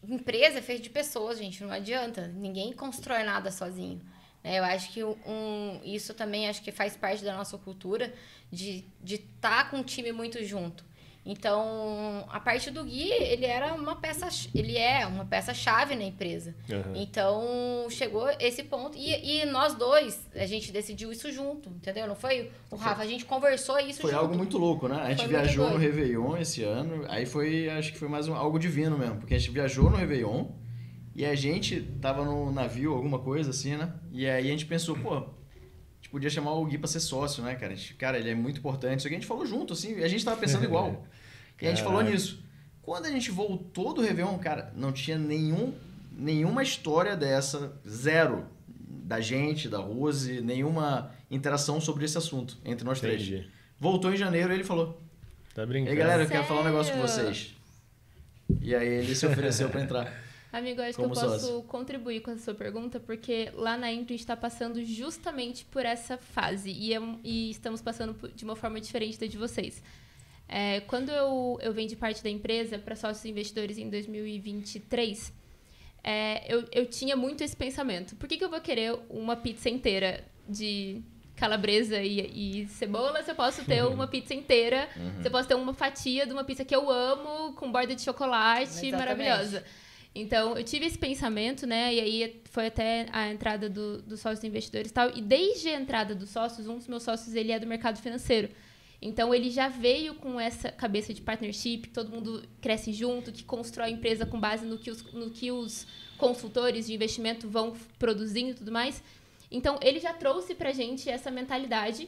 Speaker 4: empresa é feita de pessoas, gente, não adianta. Ninguém constrói nada sozinho. Eu acho que isso também acho que faz parte da nossa cultura de estar com um time muito junto. Então, a parte do Gui, ele é uma peça-chave na empresa. Uhum. Então, chegou esse ponto. E nós dois, a gente decidiu isso junto, entendeu? Não foi o Rafa, a gente conversou isso
Speaker 3: junto. Foi algo muito louco, né? A gente viajou no Réveillon esse ano, aí acho que foi mais algo divino mesmo, porque a gente viajou no Réveillon e a gente tava no navio, alguma coisa assim, né? E aí a gente pensou, a gente podia chamar o Gui pra ser sócio, né, cara? Cara, ele é muito importante. Só que a gente falou junto, assim, e a gente tava pensando igual. E a gente falou nisso. Quando a gente voltou do Réveillon, cara, não tinha nenhuma história dessa, zero, da gente, da Rose, nenhuma interação sobre esse assunto entre nós três. Voltou em janeiro e ele falou,
Speaker 2: tá brincando?
Speaker 3: Ei, galera, eu quero falar um negócio com vocês. E aí ele se ofereceu pra entrar.
Speaker 1: Amigo, acho que eu posso contribuir com a sua pergunta, porque lá na Intro a gente está passando justamente por essa fase e estamos passando de uma forma diferente da de vocês. Quando eu vendi parte da empresa para sócios investidores em 2023, eu tinha muito esse pensamento. Por que eu vou querer uma pizza inteira de calabresa e cebola se eu posso ter uma pizza inteira, se eu posso ter uma fatia de uma pizza que eu amo, com borda de chocolate, maravilhosa. Então, eu tive esse pensamento, né? E aí foi até a entrada dos sócios investidores e tal. E desde a entrada dos sócios, um dos meus sócios, ele é do mercado financeiro. Então, ele já veio com essa cabeça de partnership, todo mundo cresce junto, que constrói a empresa com base no que os consultores de investimento vão produzindo e tudo mais. Então, ele já trouxe pra gente essa mentalidade.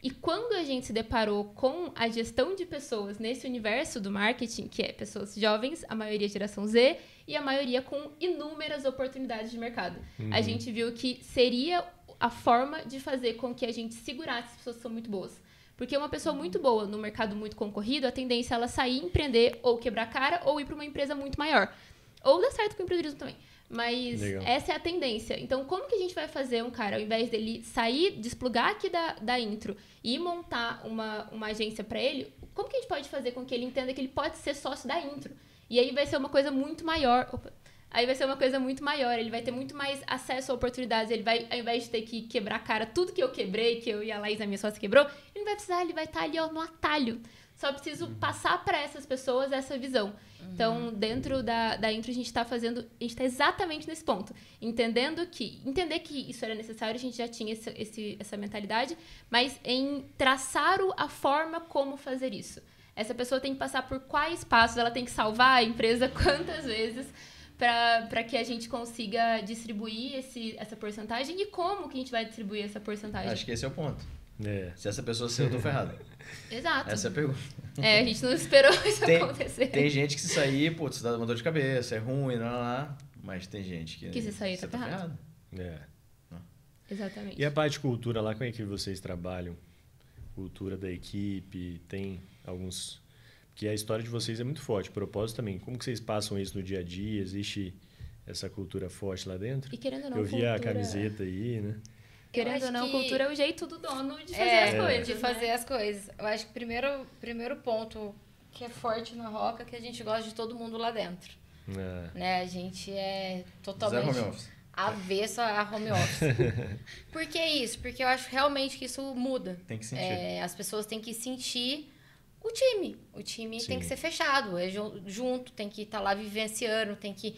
Speaker 1: E quando a gente se deparou com a gestão de pessoas nesse universo do marketing, que é pessoas jovens, a maioria geração Z, e a maioria com inúmeras oportunidades de mercado, a gente viu que seria a forma de fazer com que a gente segurasse as pessoas que são muito boas. Porque uma pessoa muito boa no mercado muito concorrido, a tendência é ela sair, empreender, ou quebrar a cara, ou ir para uma empresa muito maior. Ou dar certo com o empreendedorismo também. Mas essa é a tendência. Então, como que a gente vai fazer um cara, ao invés dele sair, desplugar aqui da Intro e montar uma agência para ele, como que a gente pode fazer com que ele entenda que ele pode ser sócio da Intro? E aí vai ser uma coisa muito maior. Ele vai ter muito mais acesso a oportunidades. Ele vai, ao invés de ter que quebrar a cara, tudo que eu quebrei, que eu e a Laís, a minha sócia, quebrou, ele não vai precisar, ele vai estar ali, no atalho. Só preciso passar para essas pessoas essa visão. Então, dentro da Intro, a gente está exatamente nesse ponto. Entender que isso era necessário, a gente já tinha essa mentalidade, mas em traçar a forma como fazer isso. essa pessoa tem que passar por quais passos, ela tem que salvar a empresa quantas vezes para que a gente consiga distribuir essa porcentagem e como que a gente vai distribuir essa porcentagem.
Speaker 3: Acho que esse é o ponto.
Speaker 2: É.
Speaker 3: Se essa pessoa sair, eu tô ferrado.
Speaker 1: Exato.
Speaker 3: Essa é a pergunta.
Speaker 1: A gente não esperou isso acontecer.
Speaker 3: Tem gente que se sair, putz, dá uma dor de cabeça, é ruim, lá. Mas tem gente que
Speaker 1: se sair,
Speaker 3: você
Speaker 1: tá ferrado.
Speaker 2: É.
Speaker 1: Exatamente.
Speaker 2: E a parte de cultura lá, como é que vocês trabalham? Cultura da equipe, tem alguns... Porque a história de vocês é muito forte, o propósito também. Como que vocês passam isso no dia a dia? Existe essa cultura forte lá dentro?
Speaker 1: E querendo ou não,
Speaker 2: Eu vi
Speaker 1: cultura...
Speaker 2: a camiseta aí, né?
Speaker 1: Querendo ou não, cultura é o jeito do dono de fazer as coisas.
Speaker 4: De fazer as coisas. Eu acho que o primeiro ponto que é forte na Roca é que a gente gosta de todo mundo lá dentro. Né? A gente é totalmente...
Speaker 3: Zero home office.
Speaker 4: Avesso a home office. Por que isso? Porque eu acho realmente que isso muda.
Speaker 3: Tem que sentir.
Speaker 4: As pessoas têm que sentir o time. O time tem que ser fechado, junto, tem que estar lá vivenciando, tem que...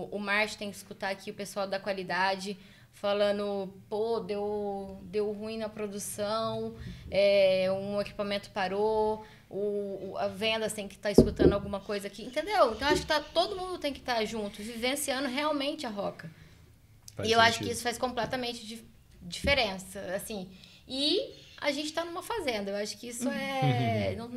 Speaker 4: o marketing tem que escutar aqui o pessoal da qualidade falando, pô, deu ruim na produção, um equipamento parou, a vendas tem que estar escutando alguma coisa aqui, entendeu? Então, acho que todo mundo tem que estar junto, vivenciando realmente a Roca. E eu acho que isso faz completamente diferença, assim. E a gente está numa fazenda, eu acho que isso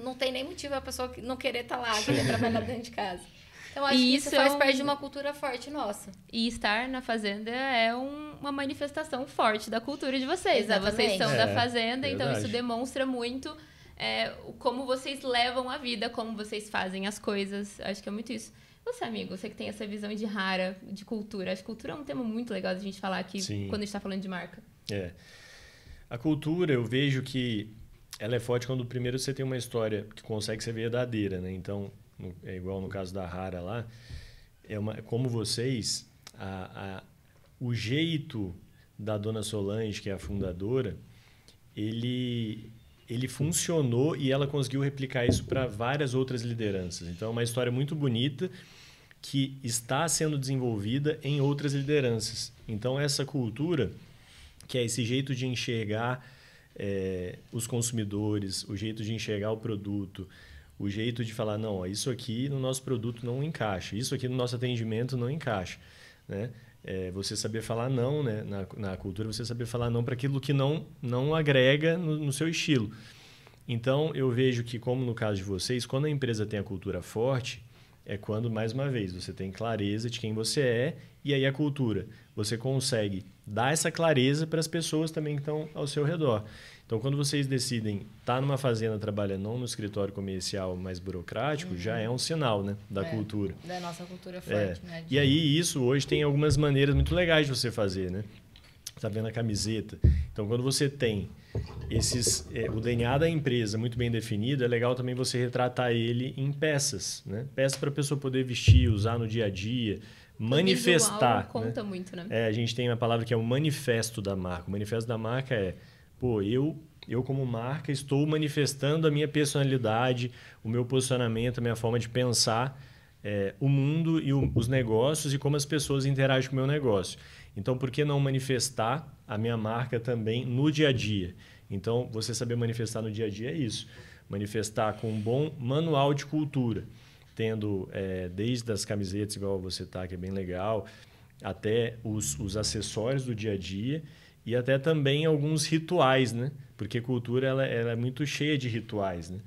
Speaker 4: não tem nem motivo a pessoa não querer estar lá, querer trabalhar dentro de casa. Então, acho que isso faz parte de uma cultura forte nossa.
Speaker 1: E estar na fazenda é uma manifestação forte da cultura de vocês. Né? Vocês são da fazenda, então isso demonstra muito como vocês levam a vida, como vocês fazem as coisas. Acho que é muito isso. Você, amigo, você que tem essa visão de rara, de cultura. Acho que cultura é um tema muito legal de a gente falar aqui quando a gente está falando de marca.
Speaker 2: A cultura, eu vejo que ela é forte quando primeiro você tem uma história que consegue ser verdadeira, né? Então... É igual no caso da Rara lá, como vocês, o jeito da dona Solange, que é a fundadora, ele funcionou e ela conseguiu replicar isso para várias outras lideranças. Então, é uma história muito bonita que está sendo desenvolvida em outras lideranças. Então, essa cultura, que é esse jeito de enxergar os consumidores, o jeito de enxergar o produto, o jeito de falar, não, isso aqui no nosso produto não encaixa, isso aqui no nosso atendimento não encaixa. Né? Você saber falar não, né? Na cultura, você saber falar não para aquilo que não agrega no seu estilo. Então, eu vejo que, como no caso de vocês, quando a empresa tem a cultura forte, é quando, mais uma vez, você tem clareza de quem você é e aí a cultura. Você consegue dar essa clareza para as pessoas também que estão ao seu redor. Então, quando vocês decidem estar numa fazenda trabalhando não no escritório comercial mais burocrático, já é um sinal, né, da cultura.
Speaker 4: Da nossa cultura forte. Né?
Speaker 2: E aí, isso hoje tem algumas maneiras muito legais de você fazer, né? Tá vendo a camiseta? Então, quando você tem o DNA da empresa muito bem definido, é legal também você retratar ele em peças, né? Peças para a pessoa poder vestir, usar no dia a dia, manifestar.
Speaker 1: O visual conta muito, né?
Speaker 2: A gente tem uma palavra que é o manifesto da marca. O manifesto da marca é, eu como marca estou manifestando a minha personalidade, o meu posicionamento, a minha forma de pensar o mundo e os negócios e como as pessoas interagem com o meu negócio. Então, por que não manifestar a minha marca também no dia a dia? Então, você saber manifestar no dia a dia é isso. Manifestar com um bom manual de cultura, tendo desde as camisetas, igual você tá, que é bem legal, até os acessórios do dia a dia e até também alguns rituais, né? Porque cultura ela é muito cheia de rituais, né?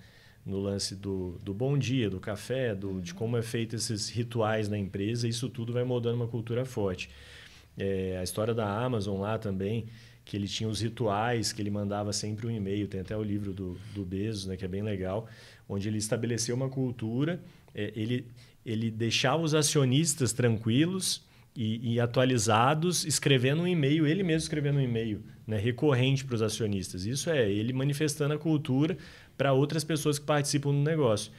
Speaker 2: No lance do bom dia, do café, de como é feito esses rituais na empresa, isso tudo vai moldando uma cultura forte. A história da Amazon lá também, que ele tinha os rituais, que ele mandava sempre um e-mail, tem até o livro do Bezos, né, que é bem legal, onde ele estabeleceu uma cultura, ele deixava os acionistas tranquilos e atualizados, escrevendo um e-mail, ele mesmo escrevendo um e-mail, né, recorrente para os acionistas. Isso é ele manifestando a cultura para outras pessoas que participam do negócio.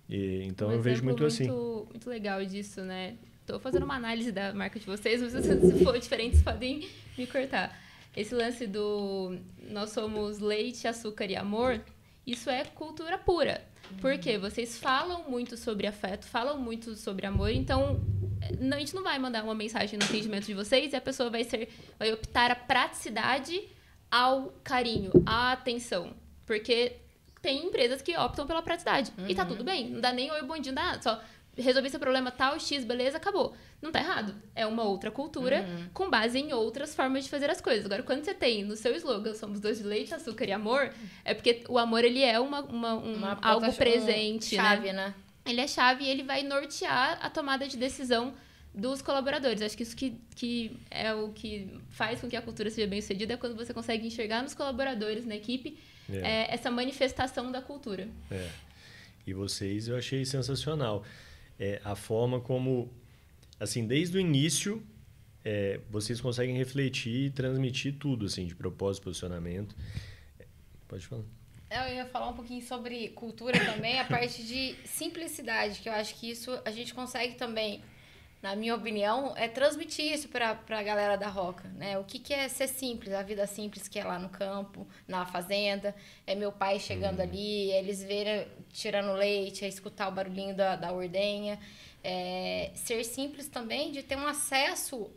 Speaker 2: Então, eu vejo muito assim.
Speaker 1: Muito legal disso, né? Estou fazendo uma análise da marca de vocês, mas se for diferente, vocês podem me cortar. Esse lance do nós somos leite, açúcar e amor, isso é cultura pura. Porque vocês falam muito sobre afeto, falam muito sobre amor, então a gente não vai mandar uma mensagem no atendimento de vocês e a pessoa vai optar a praticidade ao carinho, à atenção. Porque tem empresas que optam pela praticidade. E tá tudo bem. Não dá nem oi, bom dia, não dá nada. Só resolver seu problema tal, X, beleza, acabou. Não tá errado. É uma outra cultura com base em outras formas de fazer as coisas. Agora, quando você tem no seu slogan, somos doce de leite, açúcar e amor, é porque o amor, ele é algo presente,
Speaker 4: chave, né?
Speaker 1: Ele é chave e ele vai nortear a tomada de decisão dos colaboradores. Acho que isso que é o que faz com que a cultura seja bem sucedida, é quando você consegue enxergar nos colaboradores, na equipe, essa manifestação da cultura.
Speaker 2: E vocês, eu achei sensacional. A forma como, assim, desde o início, vocês conseguem refletir e transmitir tudo, assim, de propósito, posicionamento. Pode falar.
Speaker 4: Eu ia falar um pouquinho sobre cultura também, a parte de simplicidade, que eu acho que isso a gente consegue também, na minha opinião, transmitir isso para a galera da Roca, né? O que é ser simples, a vida simples que é lá no campo, na fazenda, é meu pai chegando ali, eles verem tirando leite, escutar o barulhinho da ordenha. Ser simples também, de ter um acesso,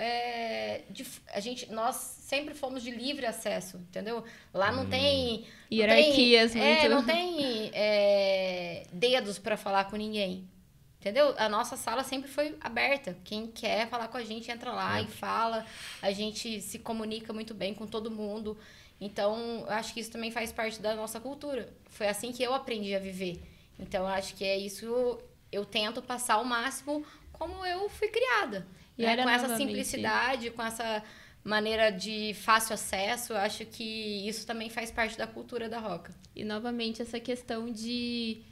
Speaker 4: nós sempre fomos de livre acesso, entendeu? Lá não tem
Speaker 1: hierarquias,
Speaker 4: não tem dedos para falar com ninguém. Entendeu? A nossa sala sempre foi aberta. Quem quer falar com a gente entra lá e fala. A gente se comunica muito bem com todo mundo. Então, eu acho que isso também faz parte da nossa cultura. Foi assim que eu aprendi a viver. Então, eu acho que é isso. Eu tento passar ao máximo como eu fui criada.
Speaker 1: E
Speaker 4: com essa simplicidade, com essa maneira de fácil acesso. Eu acho que isso também faz parte da cultura da Roca.
Speaker 1: E, novamente, essa questão de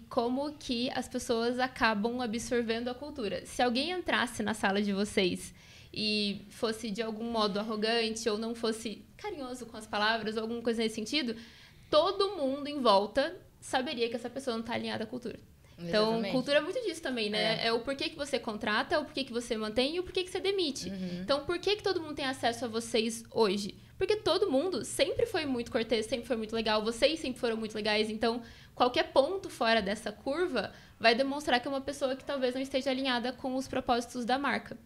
Speaker 1: como que as pessoas acabam absorvendo a cultura. Se alguém entrasse na sala de vocês e fosse de algum modo arrogante ou não fosse carinhoso com as palavras ou alguma coisa nesse sentido, todo mundo em volta saberia que essa pessoa não está alinhada à cultura. Então, cultura é muito disso também, né? É o porquê que você contrata, é o porquê que você mantém e o porquê que você demite. Então, por que todo mundo tem acesso a vocês hoje? Porque todo mundo sempre foi muito cortês, sempre foi muito legal, vocês sempre foram muito legais. Então, qualquer ponto fora dessa curva vai demonstrar que é uma pessoa que talvez não esteja alinhada com os propósitos da marca.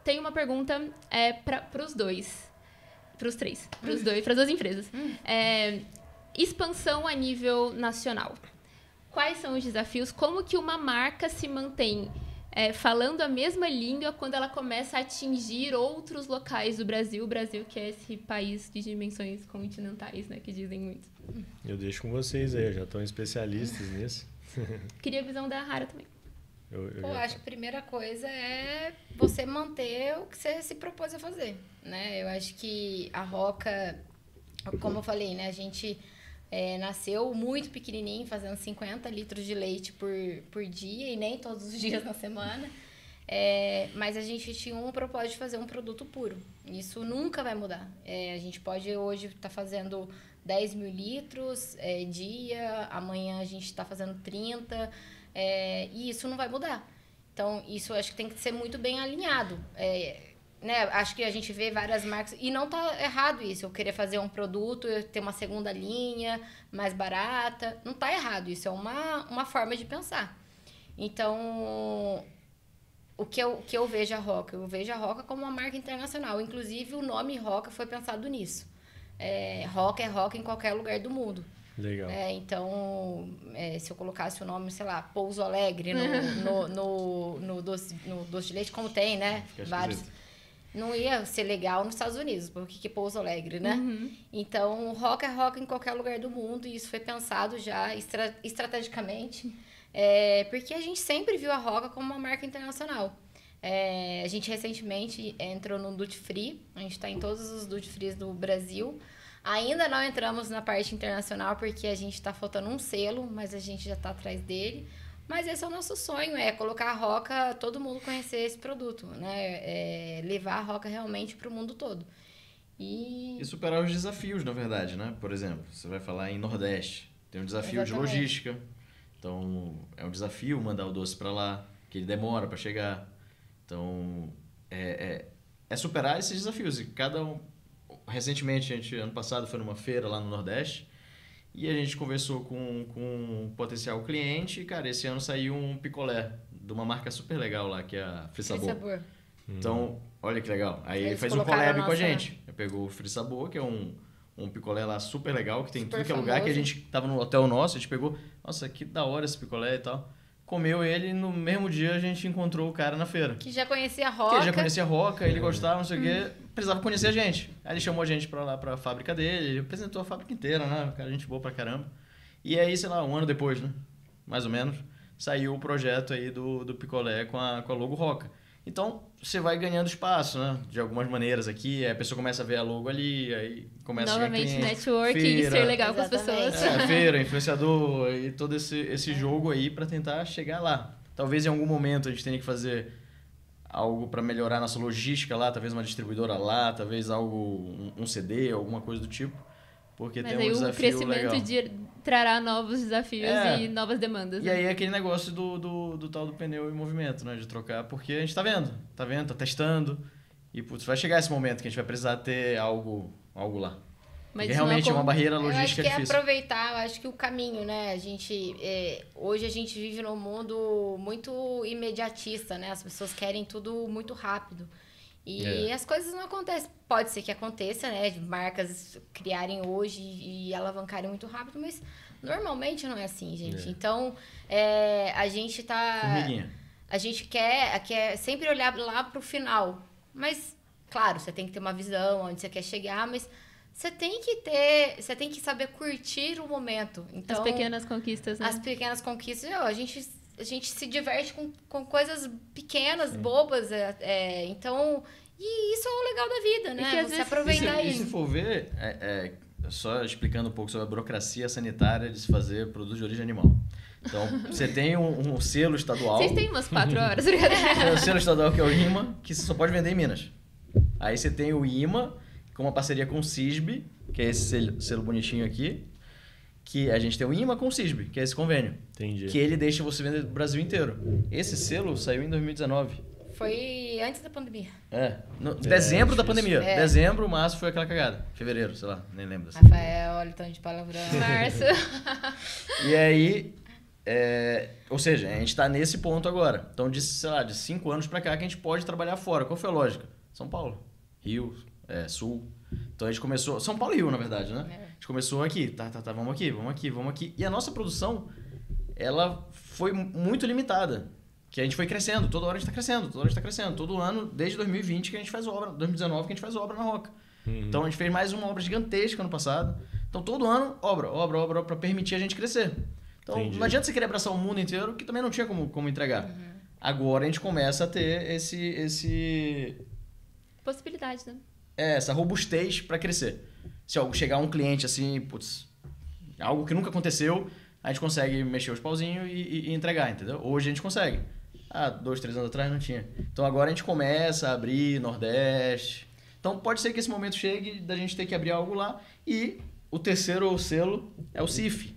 Speaker 1: Tem uma pergunta para os dois. Para os três. Para as duas empresas. Expansão a nível nacional. Quais são os desafios? Como que uma marca se mantém falando a mesma língua quando ela começa a atingir outros locais do Brasil? O Brasil, que é esse país de dimensões continentais, né? Que dizem muito.
Speaker 2: Eu deixo com vocês aí, já estão especialistas nisso.
Speaker 1: Queria a visão da Rara também.
Speaker 4: Eu acho que a primeira coisa é você manter o que você se propôs a fazer, né? Eu acho que a Roca, como eu falei, né? A gente nasceu muito pequenininho, fazendo 50 litros de leite por dia, e nem todos os dias na semana. Mas a gente tinha um propósito de fazer um produto puro. Isso nunca vai mudar. A gente pode hoje estar fazendo 10 mil litros dia, amanhã a gente está fazendo 30, e isso não vai mudar. Então, isso eu acho que tem que ser muito bem alinhado. Né? Acho que a gente vê várias marcas, e não tá errado isso, eu querer fazer um produto, eu ter uma segunda linha mais barata, não tá errado, isso é uma forma de pensar. Então, o que eu vejo a Roca? Eu vejo a Roca como uma marca internacional, inclusive o nome Roca foi pensado nisso. Roca é Roca em qualquer lugar do mundo.
Speaker 2: Legal.
Speaker 4: Então, se eu colocasse o nome, sei lá, Pouso Alegre no doce de leite, como tem, né? Vários. Não ia ser legal nos Estados Unidos, porque que Pouso Alegre, né? Então, Roca é Roca em qualquer lugar do mundo, e isso foi pensado já estrategicamente, porque a gente sempre viu a Roca como uma marca internacional. A gente recentemente entrou no Duty Free, a gente está em todos os Duty Frees do Brasil. Ainda não entramos na parte internacional, porque a gente está faltando um selo, mas a gente já está atrás dele. Mas esse é o nosso sonho, colocar a Roca, todo mundo conhecer esse produto, né? Levar a Roca realmente para o mundo todo. E
Speaker 3: superar os desafios, na verdade, né? Por exemplo, você vai falar em Nordeste, tem um desafio de logística. Então, é um desafio mandar o doce para lá, que ele demora para chegar. Então, superar esses desafios. E recentemente, ano passado, foi numa feira lá no Nordeste, e a gente conversou com um potencial cliente, e, cara, esse ano saiu um picolé de uma marca super legal lá, que é a Free Sabor. Então, olha que legal. Aí ele fez um collab com a gente. Ele pegou o Free Sabor, que é um um picolé lá super legal, que tem
Speaker 4: Super
Speaker 3: tudo que é lugar, que a
Speaker 4: famoso.
Speaker 3: gente tava no hotel nosso, a gente pegou, nossa, que da hora esse picolé e tal. Comeu ele e no mesmo dia a gente encontrou o cara na feira.
Speaker 4: Que já conhecia a
Speaker 3: Que
Speaker 4: Roca.
Speaker 3: ele já conhecia a Roca, ele gostava, não sei o quê, precisava conhecer a gente. Aí ele chamou a gente pra lá, pra fábrica dele, ele apresentou a fábrica inteira, né? O cara, gente boa pra caramba. E aí, sei lá, um ano depois, né? Mais ou menos, saiu o projeto aí do picolé com a logo Roca. Então, você vai ganhando espaço, né? De algumas maneiras aqui, aí a pessoa começa a ver a logo ali, aí começa
Speaker 1: Novamente,
Speaker 3: a ganhar cliente,
Speaker 1: networking e
Speaker 3: feira,
Speaker 1: ser legal com as
Speaker 4: Exatamente.
Speaker 1: pessoas.
Speaker 3: feira, influenciador e todo esse jogo aí pra tentar chegar lá. Talvez em algum momento a gente tenha que fazer algo para melhorar nossa logística lá, talvez uma distribuidora lá, talvez algo, um CD, alguma coisa do tipo, porque
Speaker 1: Mas
Speaker 3: tem um
Speaker 1: aí o
Speaker 3: desafio
Speaker 1: crescimento
Speaker 3: legal.
Speaker 1: trará novos desafios
Speaker 3: É.
Speaker 1: e novas demandas.
Speaker 3: E
Speaker 1: né?
Speaker 3: aí é aquele negócio do tal do pneu em movimento, né? De trocar, porque a gente tá vendo, tá testando, e putz, vai chegar esse momento que a gente vai precisar ter algo lá.
Speaker 1: Mas
Speaker 3: Porque
Speaker 1: isso não
Speaker 3: realmente é uma
Speaker 1: acon-
Speaker 3: barreira
Speaker 4: Eu acho
Speaker 3: logística
Speaker 4: que é
Speaker 3: difícil.
Speaker 4: aproveitar, eu acho que o caminho, né? Hoje a gente vive num mundo muito imediatista, né? As pessoas querem tudo muito rápido. E as coisas não acontecem. Pode ser que aconteça, né? De marcas criarem hoje e alavancarem muito rápido, mas normalmente não é assim, gente. Então, a gente tá...
Speaker 3: Formiguinha.
Speaker 4: A gente quer sempre olhar lá pro final. Mas, claro, você tem que ter uma visão onde você quer chegar, mas você tem que saber curtir o momento. Então,
Speaker 1: As pequenas conquistas, né?
Speaker 4: as pequenas conquistas, a gente se diverte com coisas pequenas, bobas. Então, e isso é o legal da vida, né?
Speaker 1: que às
Speaker 4: Você
Speaker 1: vezes-
Speaker 4: aproveitar
Speaker 3: E se
Speaker 4: isso.
Speaker 3: for ver, só explicando um pouco sobre a burocracia sanitária de se fazer produto de origem animal. Então, você tem um selo estadual.
Speaker 1: Vocês têm umas 4 horas, brincadeira.
Speaker 3: Tem o selo estadual que é o IMA, que você só pode vender em Minas. Aí você tem o IMA, com uma parceria com o CISB, que é esse selo bonitinho aqui. Que a gente tem o IMA com o CISB, que é esse convênio.
Speaker 2: Entendi.
Speaker 3: Que ele deixa você vender no Brasil inteiro. Esse selo saiu em 2019.
Speaker 4: Foi antes da pandemia.
Speaker 3: Dezembro da
Speaker 2: difícil.
Speaker 3: pandemia.
Speaker 4: É.
Speaker 3: Dezembro, março foi aquela cagada. Fevereiro, sei lá, nem lembro. Assim.
Speaker 4: Rafael, olha o tanto de palavrão.
Speaker 1: Março.
Speaker 3: E aí, ou seja, a gente tá nesse ponto agora. Então, de 5 anos pra cá que a gente pode trabalhar fora. Qual foi a lógica? São Paulo, Rio, Sul. Então a gente começou... São Paulo e Rio, na verdade, né? A gente começou aqui, vamos aqui. E a nossa produção, ela foi muito limitada. Que a gente foi crescendo, toda hora a gente tá crescendo. Todo ano, desde 2020 que a gente faz obra, 2019 que a gente faz obra na Roca. Então a gente fez mais uma obra gigantesca ano passado. Então todo ano, obra para permitir a gente crescer. Então
Speaker 2: Entendi.
Speaker 3: não adianta você querer abraçar o mundo inteiro, que também não tinha como entregar. Agora a gente começa a ter
Speaker 1: Possibilidade, né?
Speaker 3: essa robustez para crescer. Se chegar um cliente assim, putz, algo que nunca aconteceu, a gente consegue mexer os pauzinhos e entregar, entendeu? Hoje a gente consegue. 2, 3 anos atrás não tinha. Então agora a gente começa a abrir Nordeste. Então pode ser que esse momento chegue da gente ter que abrir algo lá. E o terceiro selo é o CIF,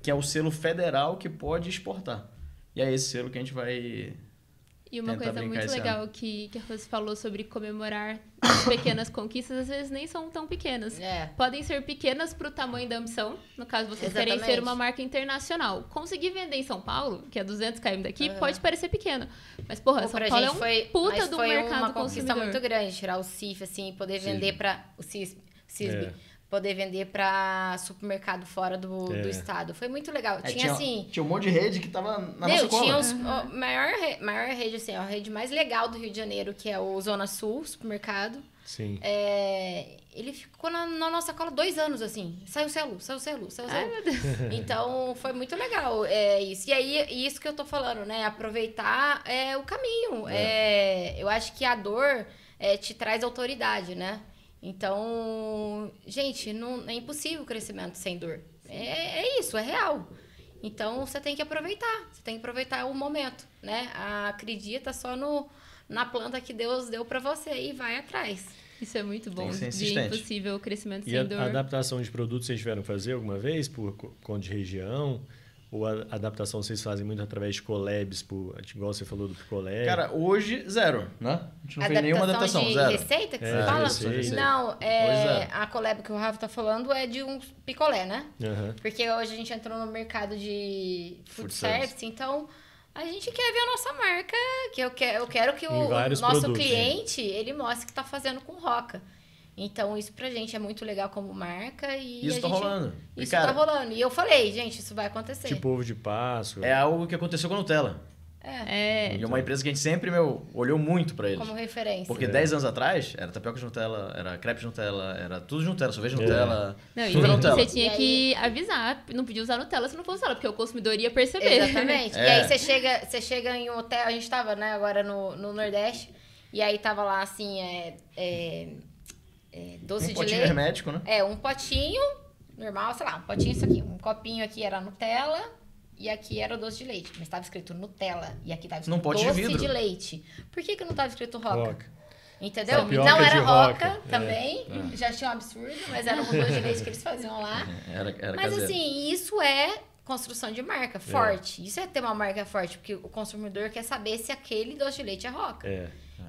Speaker 3: que é o selo federal que pode exportar. E é esse selo que a gente vai...
Speaker 1: E uma
Speaker 3: Tentar
Speaker 1: coisa
Speaker 3: brincar
Speaker 1: muito
Speaker 3: esse
Speaker 1: legal que a Rose falou sobre comemorar as pequenas conquistas, às vezes nem são tão pequenas. Podem ser pequenas pro tamanho da ambição. No caso, vocês querem
Speaker 4: Exatamente.
Speaker 1: ser uma marca internacional. Conseguir vender em São Paulo, que é 200 km daqui, pode parecer pequeno. Mas, porra, São
Speaker 4: Pra
Speaker 1: Paulo é
Speaker 4: gente
Speaker 1: um puta
Speaker 4: mas
Speaker 1: do
Speaker 4: foi
Speaker 1: mercado
Speaker 4: uma conquista
Speaker 1: consumidor.
Speaker 4: muito grande, tirar o CIF, assim, poder vender para o CISB,
Speaker 2: É.
Speaker 4: poder vender para supermercado fora do estado. Foi muito legal. Tinha assim,
Speaker 3: Tinha um monte de rede que tava na nossa cola.
Speaker 4: tinha a maior rede, assim, a rede mais legal do Rio de Janeiro, que é o Zona Sul, supermercado.
Speaker 2: Sim.
Speaker 4: Ele ficou na nossa cola 2 anos, assim. Saiu o selo.
Speaker 1: Ai, meu Deus.
Speaker 4: Então, foi muito legal isso. E aí, isso que eu tô falando, né? Aproveitar o caminho. Eu acho que a dor te traz autoridade, né? Então, gente, não, é impossível o crescimento sem dor. Isso, é real. Então, você tem que aproveitar. Você tem que aproveitar o momento, né? Acredita só na planta que Deus deu pra você e vai atrás.
Speaker 1: Isso é muito bom.
Speaker 3: Tem que ser
Speaker 1: De
Speaker 3: insistente.
Speaker 1: impossível o crescimento
Speaker 2: E
Speaker 1: sem
Speaker 2: a
Speaker 1: dor.
Speaker 2: adaptação de produtos vocês tiveram que fazer alguma vez por conta de região? Ou a adaptação vocês fazem muito através de collabs, igual você falou do picolé?
Speaker 3: Cara, hoje, zero, né? A gente não fez nenhuma adaptação,
Speaker 4: de
Speaker 3: zero.
Speaker 4: receita que
Speaker 2: É,
Speaker 4: você fala?
Speaker 2: receita.
Speaker 4: Não,
Speaker 3: Hoje zero.
Speaker 4: a collab que o Rafa tá falando é de um picolé, né?
Speaker 2: Aham.
Speaker 4: Porque hoje a gente entrou no mercado de food
Speaker 3: Food service.
Speaker 4: service, então a gente quer ver a nossa marca, que eu quero que
Speaker 2: Em
Speaker 4: o
Speaker 2: vários
Speaker 4: nosso
Speaker 2: produtos,
Speaker 4: cliente, ele mostre que tá fazendo com Roca. Então, isso pra gente é muito legal como marca e
Speaker 3: Isso tá rolando.
Speaker 4: Isso
Speaker 3: Cara,
Speaker 4: tá rolando. E eu falei, gente, isso vai acontecer.
Speaker 2: Tipo ovo de Páscoa.
Speaker 3: é algo que aconteceu com a Nutella. E é uma empresa que a gente sempre, olhou muito pra eles.
Speaker 4: Como referência.
Speaker 3: Porque 10 anos atrás, era tapioca de Nutella, era crepe de Nutella, era tudo de Nutella, sorvete de Nutella,
Speaker 1: Não, e
Speaker 3: tudo era Nutella.
Speaker 1: você tinha que avisar, não podia usar Nutella se não fosse ela, porque o consumidor ia perceber.
Speaker 4: Exatamente. E aí você chega em um hotel, a gente tava, né, agora no Nordeste, e aí tava lá assim, doce de
Speaker 3: potinho
Speaker 4: leite.
Speaker 3: hermético, né?
Speaker 4: Um potinho normal, sei lá, um potinho isso aqui. Um copinho aqui era Nutella e aqui era o doce de leite. Mas estava escrito Nutella e aqui estava escrito
Speaker 3: Num pote de
Speaker 4: doce
Speaker 3: vidro.
Speaker 4: de leite. Por que não estava escrito Roca?
Speaker 2: Roca.
Speaker 4: Entendeu?
Speaker 2: Tapioca
Speaker 4: Não era
Speaker 2: de
Speaker 4: Roca
Speaker 2: Roca.
Speaker 4: também. Já tinha um absurdo, mas era o doce de leite que eles faziam lá.
Speaker 3: Era
Speaker 4: Mas
Speaker 3: caseiro.
Speaker 4: assim, isso é construção de marca forte. Isso é ter uma marca forte, porque o consumidor quer saber se aquele doce de leite é Roca.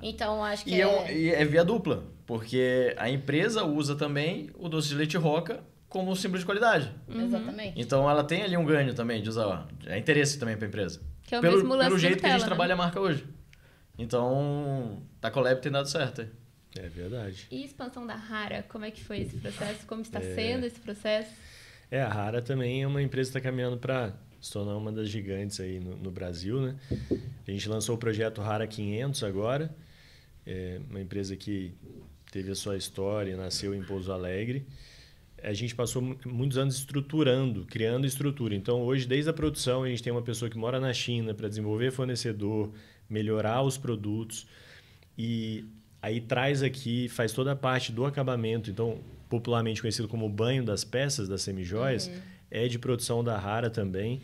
Speaker 4: Então, acho que
Speaker 3: E é via dupla, porque a empresa usa também o doce de leite Roca como símbolo de qualidade.
Speaker 4: Exatamente.
Speaker 3: Então ela tem ali um ganho também de usar. É interesse também para a empresa.
Speaker 1: Que é o mesmo lance
Speaker 3: pelo
Speaker 1: do
Speaker 3: jeito que a gente
Speaker 1: Nutella, né?
Speaker 3: trabalha a marca hoje. Então, Tacolab tem dado certo.
Speaker 2: É verdade.
Speaker 1: E a expansão da Hara, como é que foi esse processo? Como está sendo esse processo?
Speaker 2: A Hara também é uma empresa que está caminhando para se tornar uma das gigantes aí no Brasil, né? A gente lançou o projeto Hara 500 agora. É uma empresa que teve a sua história, nasceu em Pouso Alegre. A gente passou muitos anos estruturando, criando estrutura. Então, hoje, desde a produção, a gente tem uma pessoa que mora na China para desenvolver fornecedor, melhorar os produtos. E aí traz aqui, faz toda a parte do acabamento. Então, popularmente conhecido como banho das peças, das semijoias, é de produção da Hara também.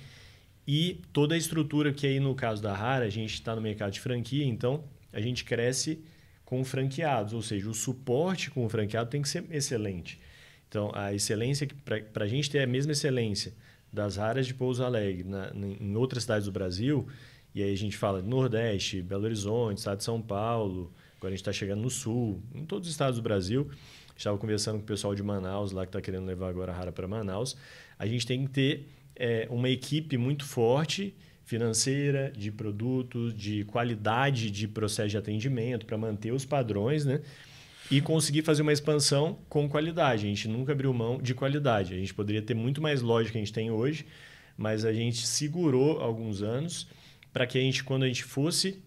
Speaker 2: E toda a estrutura que aí, no caso da Hara, a gente está no mercado de franquia, então a gente cresce com franqueados. Ou seja, o suporte com o franqueado tem que ser excelente. Então, a excelência, para a gente ter a mesma excelência das Haras de Pouso Alegre em outras cidades do Brasil, e aí a gente fala de Nordeste, Belo Horizonte, estado de São Paulo, agora a gente está chegando no Sul, em todos os estados do Brasil. Estava conversando com o pessoal de Manaus, lá que está querendo levar agora a Hara para Manaus. A gente tem que ter uma equipe muito forte, financeira, de produtos, de qualidade de processo de atendimento, para manter os padrões, né? E conseguir fazer uma expansão com qualidade. A gente nunca abriu mão de qualidade. A gente poderia ter muito mais loja que a gente tem hoje, mas a gente segurou alguns anos para que a gente, quando a gente fosse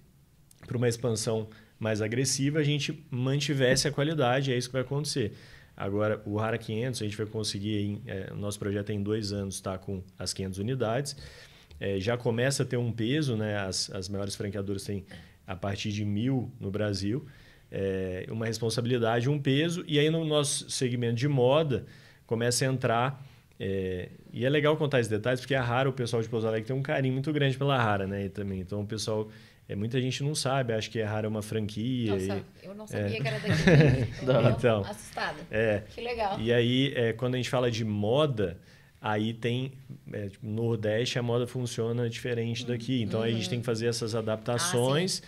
Speaker 2: para uma expansão mais agressiva, a gente mantivesse a qualidade. É isso que vai acontecer. Agora, o Hara 500, a gente vai conseguir, o nosso projeto em 2 anos está com as 500 unidades. Já começa a ter um peso, né? As maiores franqueadoras têm a partir de 1.000 no Brasil. Uma responsabilidade, um peso, e aí no nosso segmento de moda começa a entrar, e é legal contar esses detalhes, porque a Hara, o pessoal de Pouso Alegre tem um carinho muito grande pela Hara, né? E também, então o pessoal, muita gente não sabe, acha que a Hara é uma franquia.
Speaker 4: Nossa, eu não sabia que era daqui.
Speaker 1: Então,
Speaker 4: assustada. Que legal.
Speaker 2: E aí, quando a gente fala de moda, aí tem, no Nordeste a moda funciona diferente daqui, então aí a gente tem que fazer essas adaptações.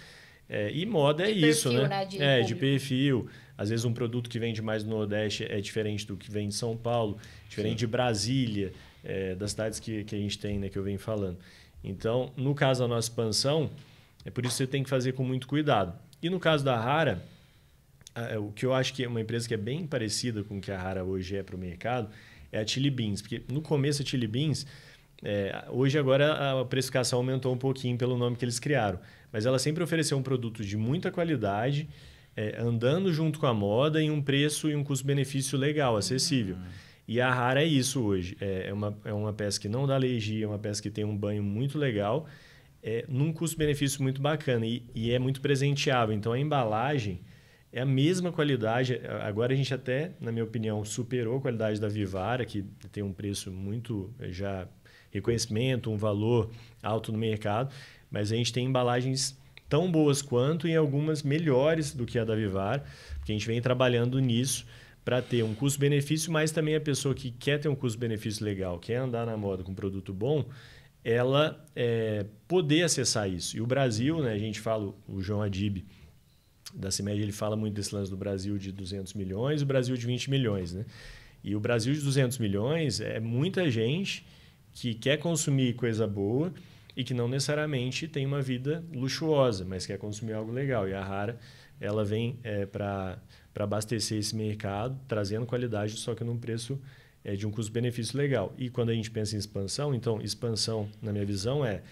Speaker 2: E moda é
Speaker 4: de
Speaker 2: isso,
Speaker 4: perfil,
Speaker 2: né? De perfil. Às vezes um produto que vende mais no Nordeste é diferente do que vem de São Paulo, diferente de Brasília, das cidades que a gente tem, né, que eu venho falando. Então, no caso da nossa expansão, é por isso que você tem que fazer com muito cuidado. E no caso da Hara, o que eu acho que é uma empresa que é bem parecida com o que a Hara hoje é para o mercado é a Chili Beans. Porque no começo a Chili Beans, hoje agora a precificação aumentou um pouquinho pelo nome que eles criaram. Mas ela sempre ofereceu um produto de muita qualidade, andando junto com a moda em um preço e um custo-benefício legal, acessível. E a Hara é isso hoje. É uma peça que não dá alergia, é uma peça que tem um banho muito legal, num custo-benefício muito bacana e é muito presenteável. Então, a embalagem é a mesma qualidade. Agora a gente até, na minha opinião, superou a qualidade da Vivara, que tem um preço muito já reconhecimento, um valor alto no mercado. Mas a gente tem embalagens tão boas quanto e algumas melhores do que a da Vivara, porque a gente vem trabalhando nisso para ter um custo-benefício, mas também a pessoa que quer ter um custo-benefício legal, quer andar na moda com um produto bom, ela poder acessar isso. E o Brasil, né, a gente fala, o João Adib, da CIMED, ele fala muito desse lance do Brasil de 200 milhões e o Brasil de 20 milhões. Né? E o Brasil de 200 milhões é muita gente que quer consumir coisa boa e que não necessariamente tem uma vida luxuosa, mas quer consumir algo legal. E a Hara, ela vem para para abastecer esse mercado, trazendo qualidade, só que num preço de um custo-benefício legal. E quando a gente pensa em expansão, então, expansão, na minha visão, é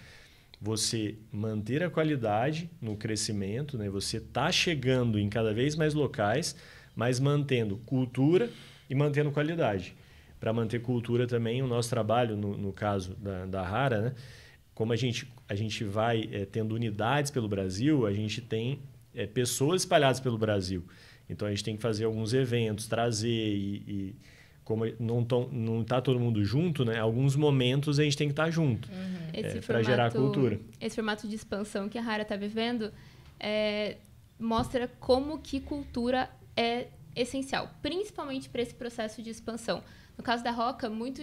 Speaker 2: você manter a qualidade no crescimento, né? Você está chegando em cada vez mais locais, mas mantendo cultura e mantendo qualidade. Para manter cultura também, o nosso trabalho, no caso da Rara, né? Como a gente vai tendo unidades pelo Brasil, a gente tem pessoas espalhadas pelo Brasil. Então, a gente tem que fazer alguns eventos, trazer e como não está todo mundo junto, né? Alguns momentos a gente tem que estar junto para gerar cultura.
Speaker 1: Esse formato de expansão que a Rara está vivendo mostra como que cultura é essencial, principalmente para esse processo de expansão. No caso da Roca, muito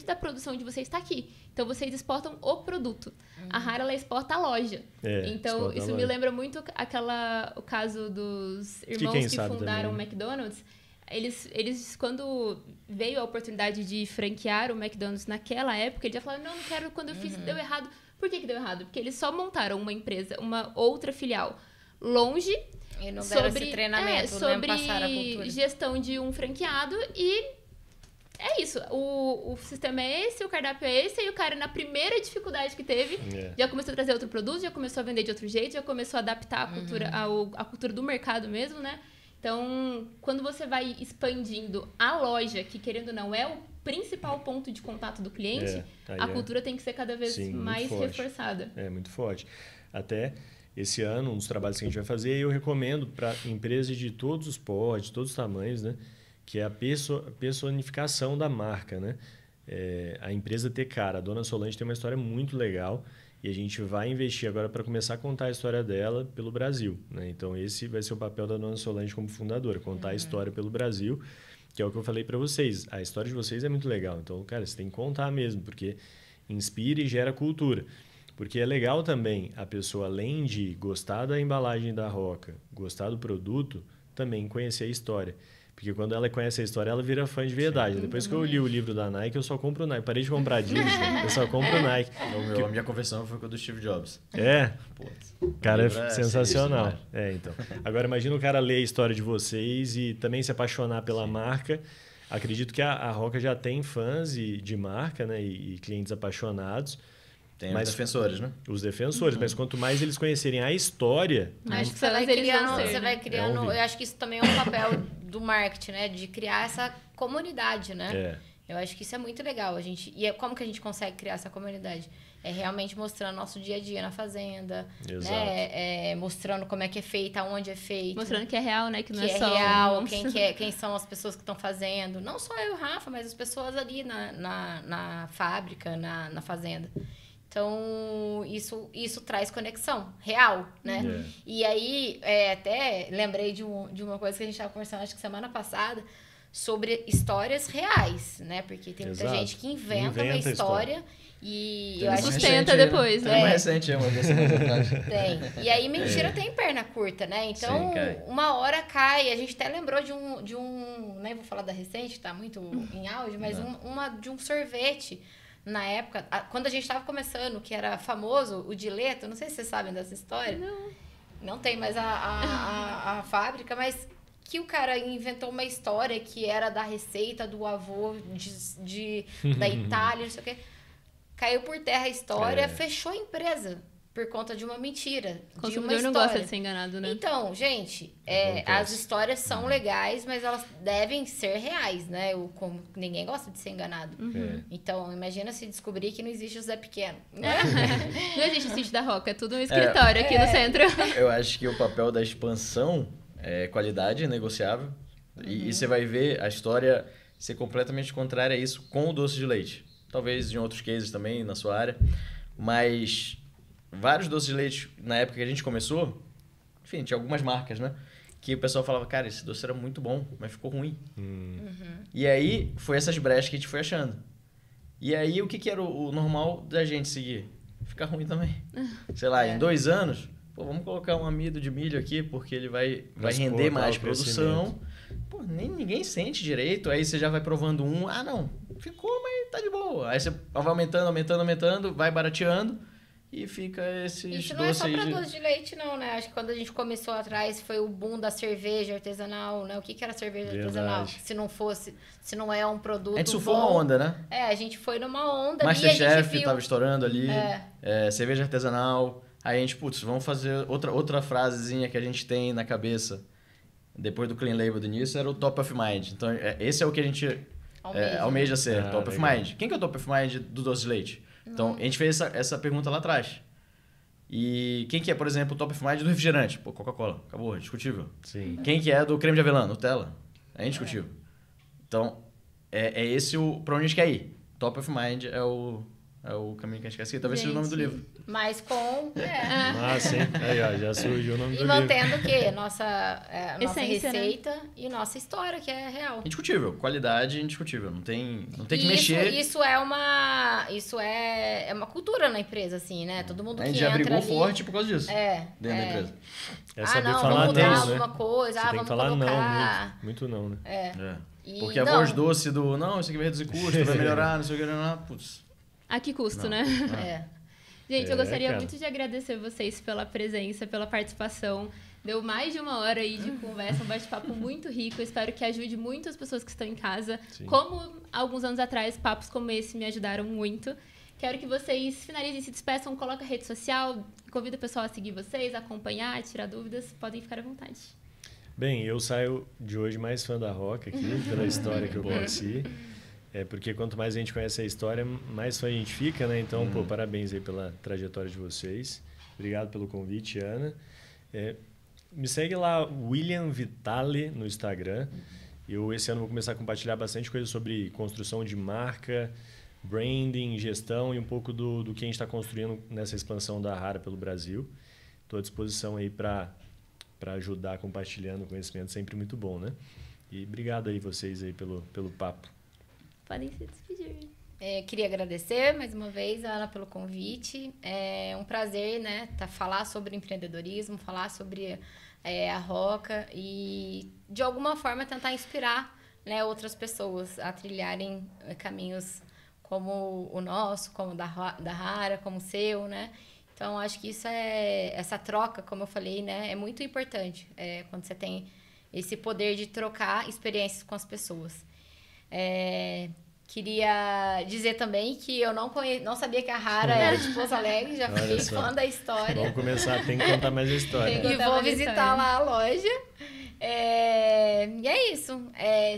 Speaker 1: da produção de vocês está aqui. Então, vocês exportam o produto. A Rara, ela exporta a loja. Então, isso me lembra muito o caso dos irmãos que fundaram o McDonald's. Eles, quando veio a oportunidade de franquear o McDonald's naquela época, eles já falaram, não quero, quando eu fiz, deu errado. Por que deu errado? Porque eles só montaram uma empresa, uma outra filial, longe,
Speaker 4: e não deram esse treinamento,
Speaker 1: sobre
Speaker 4: passar a cultura.
Speaker 1: Gestão de um franqueado e é isso. O sistema é esse, o cardápio é esse, e o cara, na primeira dificuldade que teve, já começou a trazer outro produto, já começou a vender de outro jeito, já começou a adaptar a cultura, a cultura do mercado mesmo, né? Então, quando você vai expandindo a loja, que querendo ou não é o principal ponto de contato do cliente, a cultura tem que ser cada vez mais reforçada.
Speaker 2: É, muito forte. Até esse ano, um dos trabalhos que a gente vai fazer, eu recomendo para empresas de todos os portes, todos os tamanhos, né? Que é a personificação da marca, né? A empresa ter cara. A Dona Solange tem uma história muito legal. E a gente vai investir agora para começar a contar a história dela pelo Brasil, né? Então, esse vai ser o papel da Dona Solange como fundadora, contar a história pelo Brasil, que é o que eu falei para vocês. A história de vocês é muito legal. Então, cara, você tem que contar mesmo, porque inspira e gera cultura. Porque é legal também a pessoa, além de gostar da embalagem da Roca, gostar do produto, também conhecer a história. Porque quando ela conhece a história, ela vira fã de verdade. Depois que eu li o livro da Nike, eu só compro o Nike. Parei de comprar Disney, eu só compro o Nike.
Speaker 3: A minha conversão foi com a do Steve Jobs.
Speaker 2: O cara é sensacional. Então. Agora, imagina o cara ler a história de vocês e também se apaixonar pela marca. Acredito que a Roca já tem fãs de marca, né? E clientes apaixonados.
Speaker 3: Tem os defensores, né?
Speaker 2: Os defensores, mas quanto mais eles conhecerem a história...
Speaker 4: Acho que você vai criando... Eu acho que isso também é um papel do marketing, né? De criar essa comunidade, né? Eu acho que isso é muito legal. Como que a gente consegue criar essa comunidade? É realmente mostrando nosso dia a dia na fazenda, né? Mostrando como é que é feita, onde é feito.
Speaker 1: Mostrando que é real, né? Que não é
Speaker 4: só... real, quem são as pessoas que estão fazendo. Não só eu e o Rafa, mas as pessoas ali na fábrica, na fazenda. Então, isso traz conexão real, né? E aí, até lembrei de uma coisa que a gente estava conversando, acho que semana passada, sobre histórias reais, né? Porque tem muita gente que inventa uma história e eu acho
Speaker 1: sustenta depois, né?
Speaker 3: Tem uma recente, uma dessa
Speaker 4: Tem. E aí, mentira tem perna curta, né? Então, uma hora cai. A gente até lembrou de um nem vou falar da recente, tá muito em auge, mas de um sorvete. Na época, quando a gente estava começando, que era famoso, o Dileto, não sei se vocês sabem dessa história. Não tem mais a fábrica, mas que o cara inventou uma história que era da receita do avô da Itália, não sei o quê. Caiu por terra a história, fechou a empresa por conta de uma mentira.
Speaker 1: O consumidor não gosta de ser enganado, né?
Speaker 4: Então, gente, as histórias são legais, mas elas devem ser reais, né? Como ninguém gosta de ser enganado. Então, imagina se descobrir que não existe o Zé Pequeno.
Speaker 1: Não existe o sítio da Roca, é tudo um escritório aqui no centro.
Speaker 3: Eu acho que o papel da expansão é qualidade negociável. E você vai ver a história ser completamente contrária a isso com o doce de leite. Talvez em outros cases também, na sua área. Mas... vários doces de leite, na época que a gente começou, enfim, tinha algumas marcas, né? Que o pessoal falava, cara, esse doce era muito bom, mas ficou ruim. E aí, foi essas brechas que a gente foi achando. E aí, o que era o normal da gente seguir? Ficar ruim também. Sei lá, em 2 anos, vamos colocar um amido de milho aqui, porque ele vai render mais produção. Ninguém sente direito, aí você já vai provando não, ficou, mas tá de boa. Aí você vai aumentando, vai barateando. e fica esses
Speaker 4: Isso não é só
Speaker 3: doces
Speaker 4: para
Speaker 3: aí
Speaker 4: doce de leite, não, né? Acho que quando a gente começou atrás foi o boom da cerveja artesanal, né? O que era cerveja artesanal? Se não é um produto
Speaker 3: A gente surfou
Speaker 4: bom.
Speaker 3: uma onda, né?
Speaker 4: A gente foi numa onda ali, a gente
Speaker 3: Masterchef
Speaker 4: viu...
Speaker 3: tava estourando ali, cerveja artesanal. Aí a gente, vamos fazer outra frasezinha que a gente tem na cabeça. Depois do Clean Label do início, era o Top of Mind. Então, esse é o que a gente almeja ser, Top of Mind. Quem que é o Top of Mind do doce de leite? Então, a gente fez essa pergunta lá atrás. E quem que é, por exemplo, o Top of Mind do refrigerante? Pô, Coca-Cola. Acabou, é discutível.
Speaker 2: Sim.
Speaker 3: Quem que é do creme de avelã? Nutella. É indiscutível. Então, é esse pra onde a gente quer ir. Top of Mind é o caminho que a gente quer seguir. Talvez seja o nome do livro.
Speaker 4: Mas com...
Speaker 2: sim. Aí, ó, já surgiu o nome do livro.
Speaker 4: E mantendo o quê? Nossa
Speaker 1: Essência,
Speaker 4: receita,
Speaker 1: né?
Speaker 4: E nossa história, que é real.
Speaker 3: Indiscutível. Qualidade indiscutível. Não tem que mexer.
Speaker 4: Isso é uma cultura na empresa, assim, né? Todo mundo que entra
Speaker 3: A gente já brigou
Speaker 4: ali,
Speaker 3: forte por causa disso. Dentro da empresa.
Speaker 2: É saber
Speaker 4: não,
Speaker 2: falar
Speaker 4: vamos mudar
Speaker 2: não,
Speaker 4: alguma
Speaker 2: né?
Speaker 4: coisa,
Speaker 2: Você tem
Speaker 4: vamos
Speaker 2: que falar
Speaker 4: colocar...
Speaker 2: não, muito não, né?
Speaker 3: Porque a voz doce do, não, isso aqui vai reduzir custo, vai melhorar, não sei o que, putz.
Speaker 1: A que custo, né? Gente, eu gostaria muito de agradecer vocês pela presença, pela participação. Deu mais de 1 hora aí de conversa, um bate-papo muito rico. Eu espero que ajude muito as pessoas que estão em casa.
Speaker 2: Sim.
Speaker 1: Como alguns anos atrás, papos como esse me ajudaram muito. Quero que vocês finalizem, se despeçam, coloquem a rede social, convido o pessoal a seguir vocês, a acompanhar, tirar dúvidas. Podem ficar à vontade.
Speaker 2: Bem, eu saio de hoje mais fã da Roca aqui, pela história que eu conheci. Porque quanto mais a gente conhece a história, mais fã a gente fica, né? Então, parabéns aí pela trajetória de vocês. Obrigado pelo convite, Ana. Me segue lá, William Vitale, no Instagram. Eu, esse ano, vou começar a compartilhar bastante coisa sobre construção de marca, branding, gestão e um pouco do que a gente está construindo nessa expansão da Rara pelo Brasil. Estou à disposição aí para ajudar compartilhando conhecimento, sempre muito bom, né? E obrigado aí vocês aí pelo papo.
Speaker 1: Podem se despedir.
Speaker 4: Queria agradecer mais uma vez a Ana pelo convite. É um prazer, né, falar sobre empreendedorismo, falar sobre a Roca e, de alguma forma, tentar inspirar, né, outras pessoas a trilharem caminhos como o nosso, como da Rara, como o seu, né? Então, acho que essa troca, como eu falei, né, é muito importante quando você tem esse poder de trocar experiências com as pessoas. Queria dizer também que eu não sabia que a Rara era de Pouso Alegre, já fiquei fã da história.
Speaker 2: Vamos começar, tem que contar mais a história.
Speaker 4: E vou visitar lá a loja. E é isso.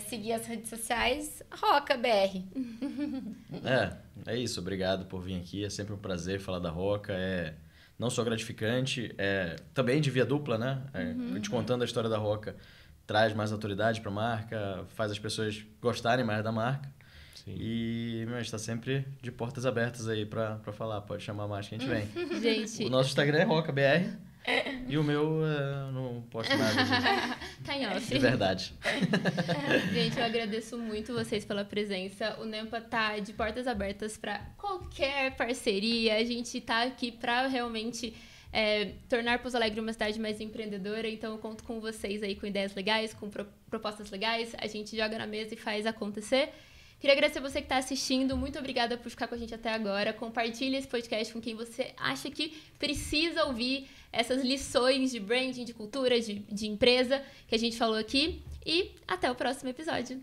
Speaker 4: Seguir as redes sociais, Roca BR.
Speaker 3: É isso. Obrigado por vir aqui. É sempre um prazer falar da Roca. Não só gratificante, também de via dupla, né? Te contando a história da Roca traz mais autoridade para a marca, faz as pessoas gostarem mais da marca.
Speaker 2: Sim.
Speaker 3: E a gente está sempre de portas abertas aí para falar. Pode chamar mais que a gente vem.
Speaker 1: Gente.
Speaker 3: O nosso Instagram é RocaBR. E o meu, não posto nada.
Speaker 1: Tá em off.
Speaker 3: De verdade.
Speaker 1: Gente, eu agradeço muito vocês pela presença. O Nempa tá de portas abertas para qualquer parceria. A gente tá aqui para realmente tornar Pouso Alegre uma cidade mais empreendedora. Então, eu conto com vocês aí com ideias legais, com propostas legais. A gente joga na mesa e faz acontecer. Queria agradecer você que está assistindo. Muito obrigada por ficar com a gente até agora. Compartilhe esse podcast com quem você acha que precisa ouvir essas lições de branding, de cultura, de empresa que a gente falou aqui. E até o próximo episódio.